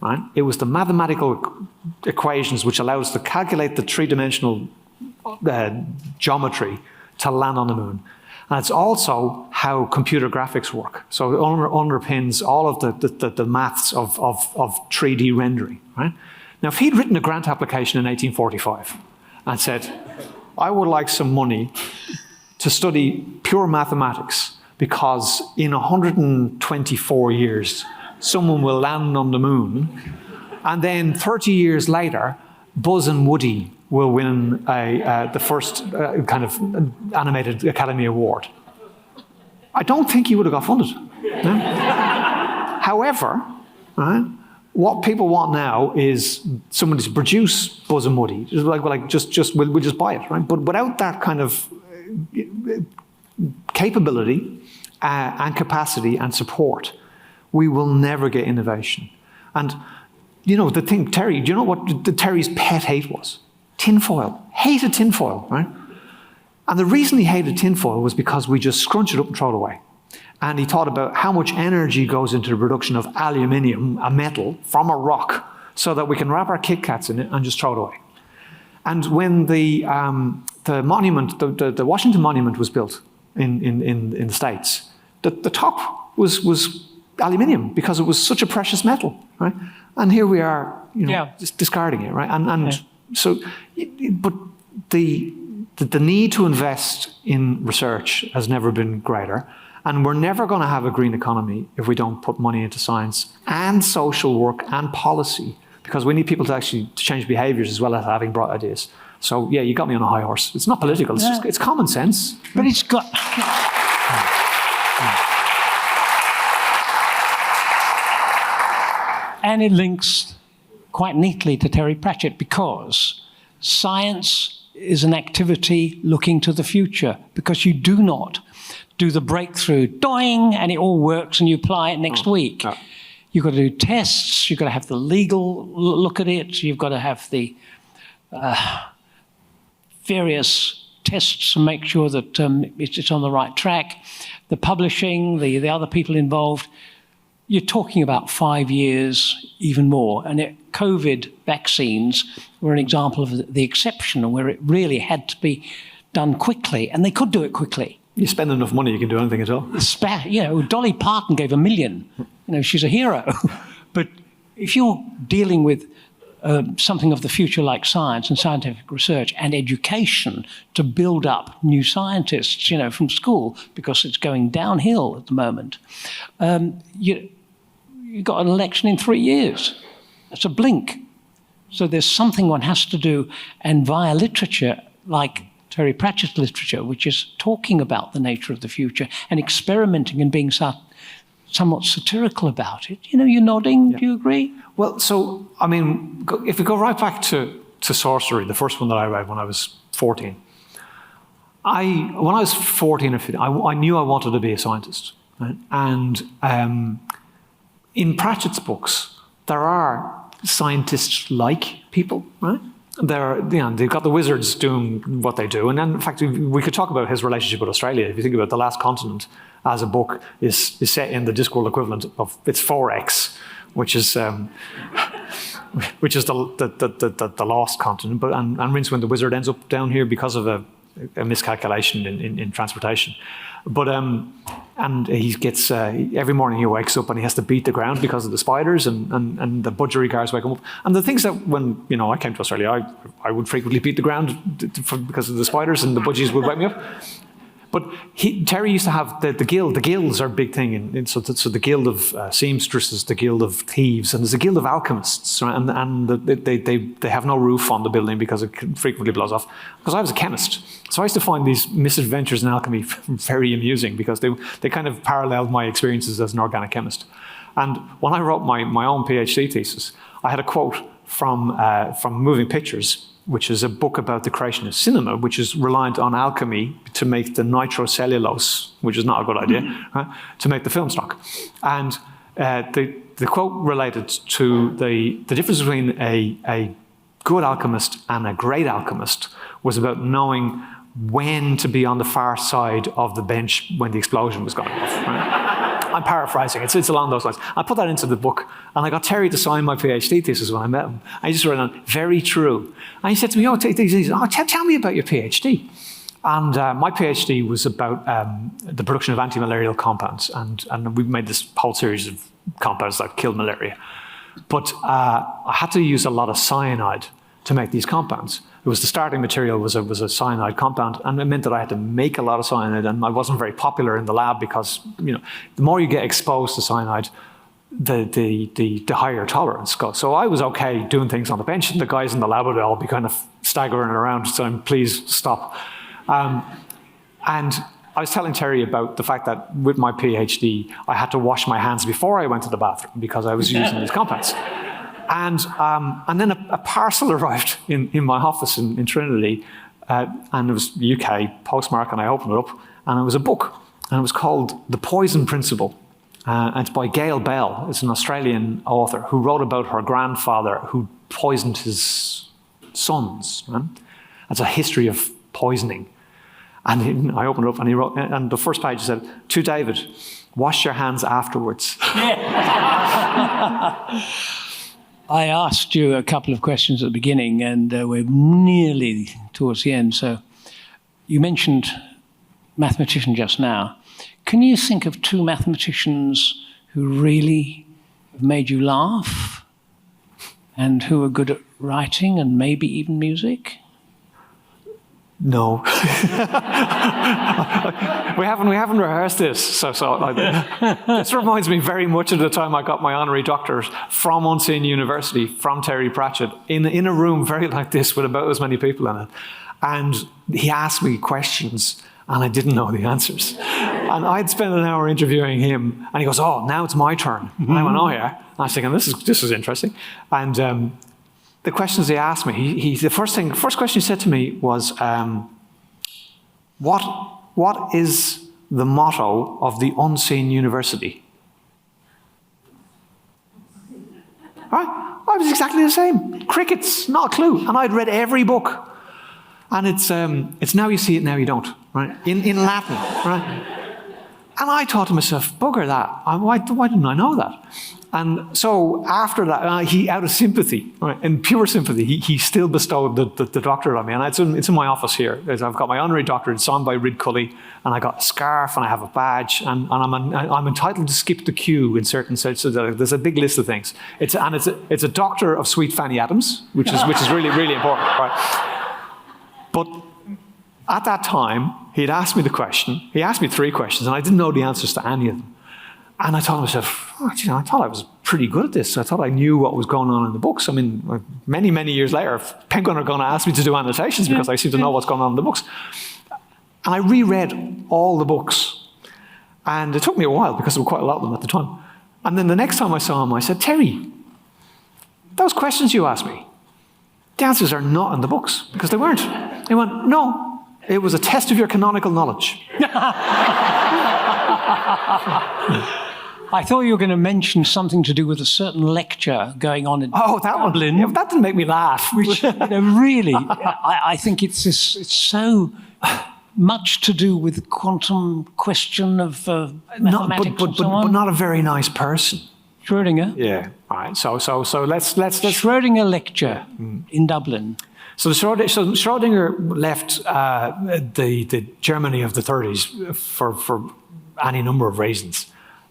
Right? It was the mathematical equations which allowed us to calculate the three-dimensional geometry to land on the moon. And it's also how computer graphics work. So it underpins all of the maths of 3D rendering. Right? Now, if he'd written a grant application in 1845 and said, I would like some money to study pure mathematics because in 124 years, someone will land on the moon, and then 30 years later, Buzz and Woody will win the first kind of animated Academy Award. I don't think he would have got funded. Yeah? However, right, what people want now is someone to produce Buzz and Woody. We'll just buy it, right? But without that kind of capability and capacity and support, we will never get innovation. And the thing, Terry, do you know what Terry's pet hate was? Tinfoil. Hated tinfoil, right? And the reason he hated tinfoil was because we just scrunch it up and throw it away. And he thought about how much energy goes into the production of aluminium, a metal, from a rock, so that we can wrap our Kit Kats in it and just throw it away. And when the monument, the Washington Monument was built in the States, the top was aluminium because it was such a precious metal, right? And here we are, just discarding it, right? So, but the need to invest in research has never been greater, and we're never going to have a green economy if we don't put money into science and social work and policy, because we need people to actually change behaviours as well as having bright ideas. So, yeah, you got me on a high horse. It's not political. It's common sense. But it's got. And it links quite neatly to Terry Pratchett, because science is an activity looking to the future, because you do not do the breakthrough, doing, and it all works and you apply it next week. Oh. You've got to do tests, you've got to have the legal look at it, you've got to have the various tests to make sure that it's on the right track, the publishing, the other people involved. You're talking about 5 years, even more. And COVID vaccines were an example of the exception, where it really had to be done quickly, and they could do it quickly. You spend enough money, you can do anything at all. Dolly Parton gave $1 million. She's a hero. But if you're dealing with something of the future like science and scientific research and education to build up new scientists, from school, because it's going downhill at the moment. You've got an election in 3 years. That's a blink. So there's something one has to do, and via literature, like Terry Pratchett's literature, which is talking about the nature of the future and experimenting and being somewhat satirical about it. You're nodding, do you agree? Well, so, if we go right back to Sorcery, the first one that I read when I was 14, when I was 14 or 15, I knew I wanted to be a scientist. Right? And in Pratchett's books, there are scientists-like people, right? They've got the wizards doing what they do. And then, in fact, we could talk about his relationship with Australia. If you think about The Last Continent as a book is set in the Discworld equivalent of its 4X, which is the Lost Continent. And Rincewind the Wizard ends up down here because of a miscalculation in transportation. But and he gets every morning he wakes up and he has to beat the ground because of the spiders and the budgerigars wake him up. And the things that when I came to Australia, I would frequently beat the ground because of the spiders, and the budgies would wake me up. But Terry used to have the guild. The guilds are a big thing. So the guild of seamstresses, the guild of thieves, and there's a guild of alchemists, right? And they have no roof on the building because it frequently blows off. Because I was a chemist, so I used to find these misadventures in alchemy very amusing because they kind of paralleled my experiences as an organic chemist. And when I wrote my own PhD thesis, I had a quote from Moving Pictures, which is a book about the creation of cinema, which is reliant on alchemy to make the nitrocellulose, which is not a good idea, right, to make the film stock. And the quote related to the difference between a good alchemist and a great alchemist was about knowing when to be on the far side of the bench when the explosion was going off. Right? I'm paraphrasing. It's along those lines. I put that into the book, and I got Terry to sign my PhD thesis when I met him. I just wrote on, very true. And he said to me, tell me about your PhD. And my PhD was about the production of anti-malarial compounds. And we made this whole series of compounds that killed malaria. But I had to use a lot of cyanide to make these compounds. The starting material was a cyanide compound, and it meant that I had to make a lot of cyanide, and I wasn't very popular in the lab because, the more you get exposed to cyanide, the higher your tolerance goes. So I was okay doing things on the bench, and the guys in the lab would all be kind of staggering around saying, please stop. And I was telling Terry about the fact that with my PhD, I had to wash my hands before I went to the bathroom because I was using these compounds. And then a parcel arrived in my office in Trinity, and it was UK postmark, and I opened it up, and it was a book, and it was called The Poison Principle. And it's by Gail Bell. It's an Australian author who wrote about her grandfather who poisoned his sons. Right? It's a history of poisoning. And I opened it up, and he wrote, and the first page said, "To David, wash your hands afterwards." I asked you a couple of questions at the beginning, and we're nearly towards the end. So you mentioned mathematician just now. Can you think of two mathematicians who really made you laugh and who are good at writing and maybe even music? No. we haven't rehearsed this. So this reminds me very much of the time I got my honorary doctorate from Unseen University, from Terry Pratchett, in a room very like this with about as many people in it. And he asked me questions, and I didn't know the answers. And I'd spent an hour interviewing him, and he goes, "Oh, now it's my turn." Mm-hmm. And I went, "Oh yeah." And I was thinking, this is interesting. And the questions he asked me, the first question he said to me was, what is the motto of the Unseen University? Right? I was exactly the same. Crickets, not a clue. And I'd read every book. And it's now you see it, now you don't, right? In Latin, right? And I thought to myself, bugger that. Why didn't I know that? And so after that, he, out of sympathy, right, in pure sympathy, he still bestowed the doctorate on me. And it's in my office here. I've got my honorary doctorate signed by Rid Cully, and I got a scarf, and I have a badge, and I'm entitled to skip the queue in certain senses. So there's a big list of things. It's a doctor of Sweet Fanny Adams, which is really, really important, right? But at that time, he'd asked me the question. He asked me 3 questions, and I didn't know the answers to any of them. And I thought to myself, I thought I was pretty good at this. I thought I knew what was going on in the books. I mean, many, many years later, Penguin are going to ask me to do annotations because I seem to know what's going on in the books. And I reread all the books. And it took me a while because there were quite a lot of them at the time. And then the next time I saw him, I said, Terry, those questions you asked me, the answers are not in the books because they weren't. He went, no, it was a test of your canonical knowledge. I thought you were going to mention something to do with a certain lecture going on in that Dublin. One. Yeah, that didn't make me laugh. Which, really, I think it's so much to do with the quantum question of mathematics but not a very nice person. Schrödinger? Yeah. All right. So let's Schrödinger lecture in Dublin. So Schrödinger left the Germany of the 30s for any number of reasons,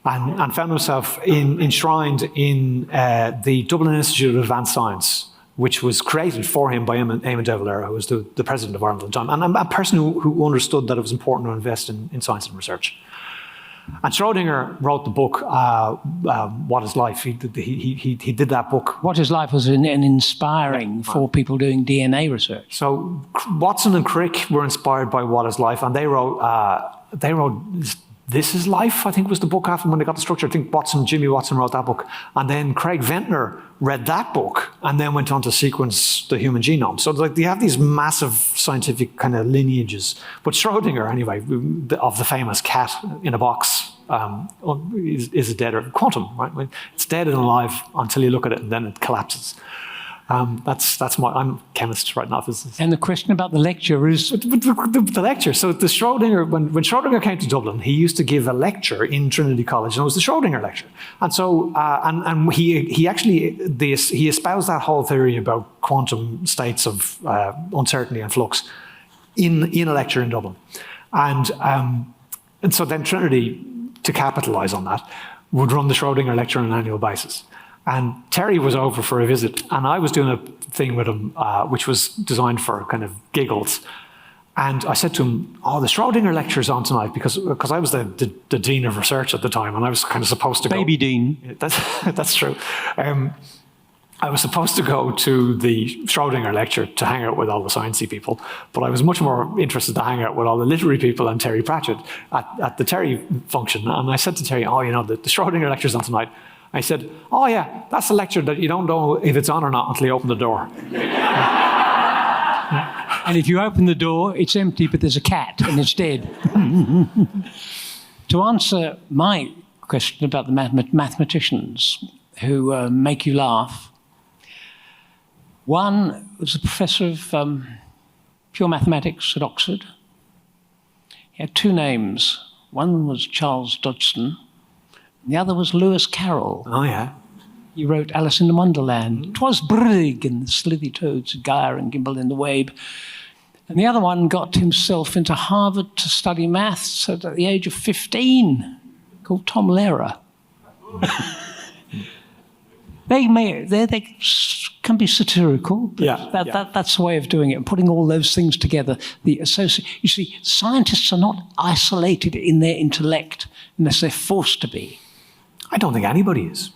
and found himself enshrined in the Dublin Institute of Advanced Science, which was created for him by Eamon De Valera, who was the president of Ireland at the time, and a person who understood that it was important to invest in science and research. And Schrödinger wrote the book, What is Life? He did that book. What is Life was an inspiring for people doing DNA research. So Watson and Crick were inspired by What is Life, and they wrote This is Life, I think was the book after when they got the structure. I think Jimmy Watson wrote that book. And then Craig Ventnor read that book and then went on to sequence the human genome. So they have these massive scientific kind of lineages. But Schrödinger, anyway, of the famous cat in a box, is a dead or quantum, right? It's dead and alive until you look at it and then it collapses. I'm a chemist right now. And the question about the lecture is... The lecture. So the Schrödinger, when Schrödinger came to Dublin, he used to give a lecture in Trinity College, and it was the Schrödinger lecture. And so, and he espoused that whole theory about quantum states of uncertainty and flux in a lecture in Dublin. And so then Trinity, to capitalise on that, would run the Schrödinger lecture on an annual basis. And Terry was over for a visit, and I was doing a thing with him, which was designed for kind of giggles. And I said to him, the Schrödinger lecture's on tonight, because I was the Dean of Research at the time, and I was kind of supposed to go. Baby Dean. That's true. I was supposed to go to the Schrödinger lecture to hang out with all the sciencey people, but I was much more interested to hang out with all the literary people and Terry Pratchett at the Terry function. And I said to Terry, the Schrödinger lecture's on tonight. I said, yeah, that's a lecture that you don't know if it's on or not until you open the door. And if you open the door, it's empty, but there's a cat and it's dead. To answer my question about the mathematicians who make you laugh, one was a professor of pure mathematics at Oxford. He had 2 names. One was Charles Dodgson. The other was Lewis Carroll. Oh, yeah. He wrote Alice in Wonderland. 'Twas Brig and the Slithy Toads, Gyre and Gimble in the Wabe. And the other one got himself into Harvard to study maths at the age of 15, called Tom Lehrer. They can be satirical, but that's the way of doing it, and putting all those things together. You see, scientists are not isolated in their intellect unless they're forced to be. I don't think anybody is.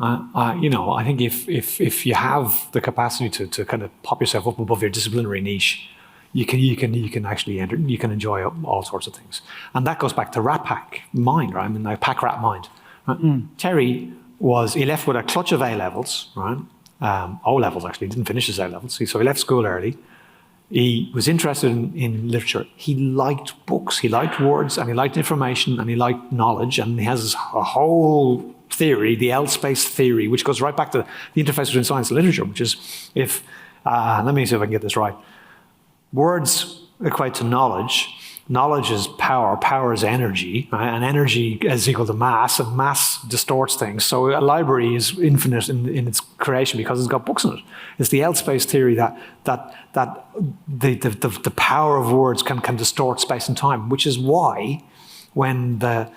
I think if you have the capacity to kind of pop yourself up above your disciplinary niche, you can actually you can enjoy all sorts of things. And that goes back to Rat Pack mind, right? I mean, like pack rat mind. Right? Terry he left with a clutch of A levels, right? O levels actually, didn't finish his A levels. So he left school early. He was interested in literature. He liked books, he liked words, and he liked information, and he liked knowledge. And he has a whole theory, the L-space theory, which goes right back to the interface between science and literature, which is let me see if I can get this right. Words equate to knowledge, knowledge is power, power is energy, right? And energy is equal to mass, and mass distorts things. So a library is infinite in its creation because it's got books in it. It's the L-space theory that the power of words can distort space and time, which is why when the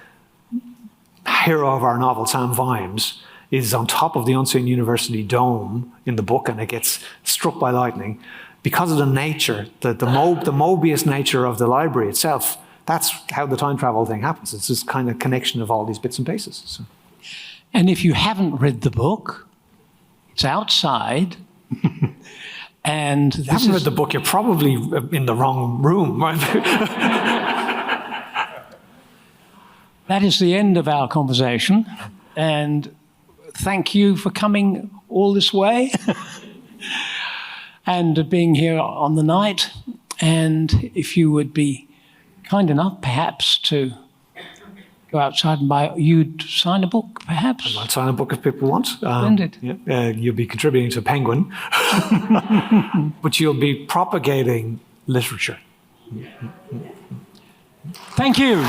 hero of our novel, Sam Vimes, is on top of the Unseen University dome in the book and it gets struck by lightning, because of the nature, the Mobius nature of the library itself, that's how the time travel thing happens. It's this kind of connection of all these bits and pieces. So. And if you haven't read the book, it's outside. And if you haven't read the book, you're probably in the wrong room. That is the end of our conversation. And thank you for coming all this way. And being here on the night. And if you would be kind enough, perhaps, to go outside and buy, you'd sign a book, perhaps? I'd sign a book if people want. Splendid. Yeah, you'll be contributing to Penguin, but you'll be propagating literature. Thank you.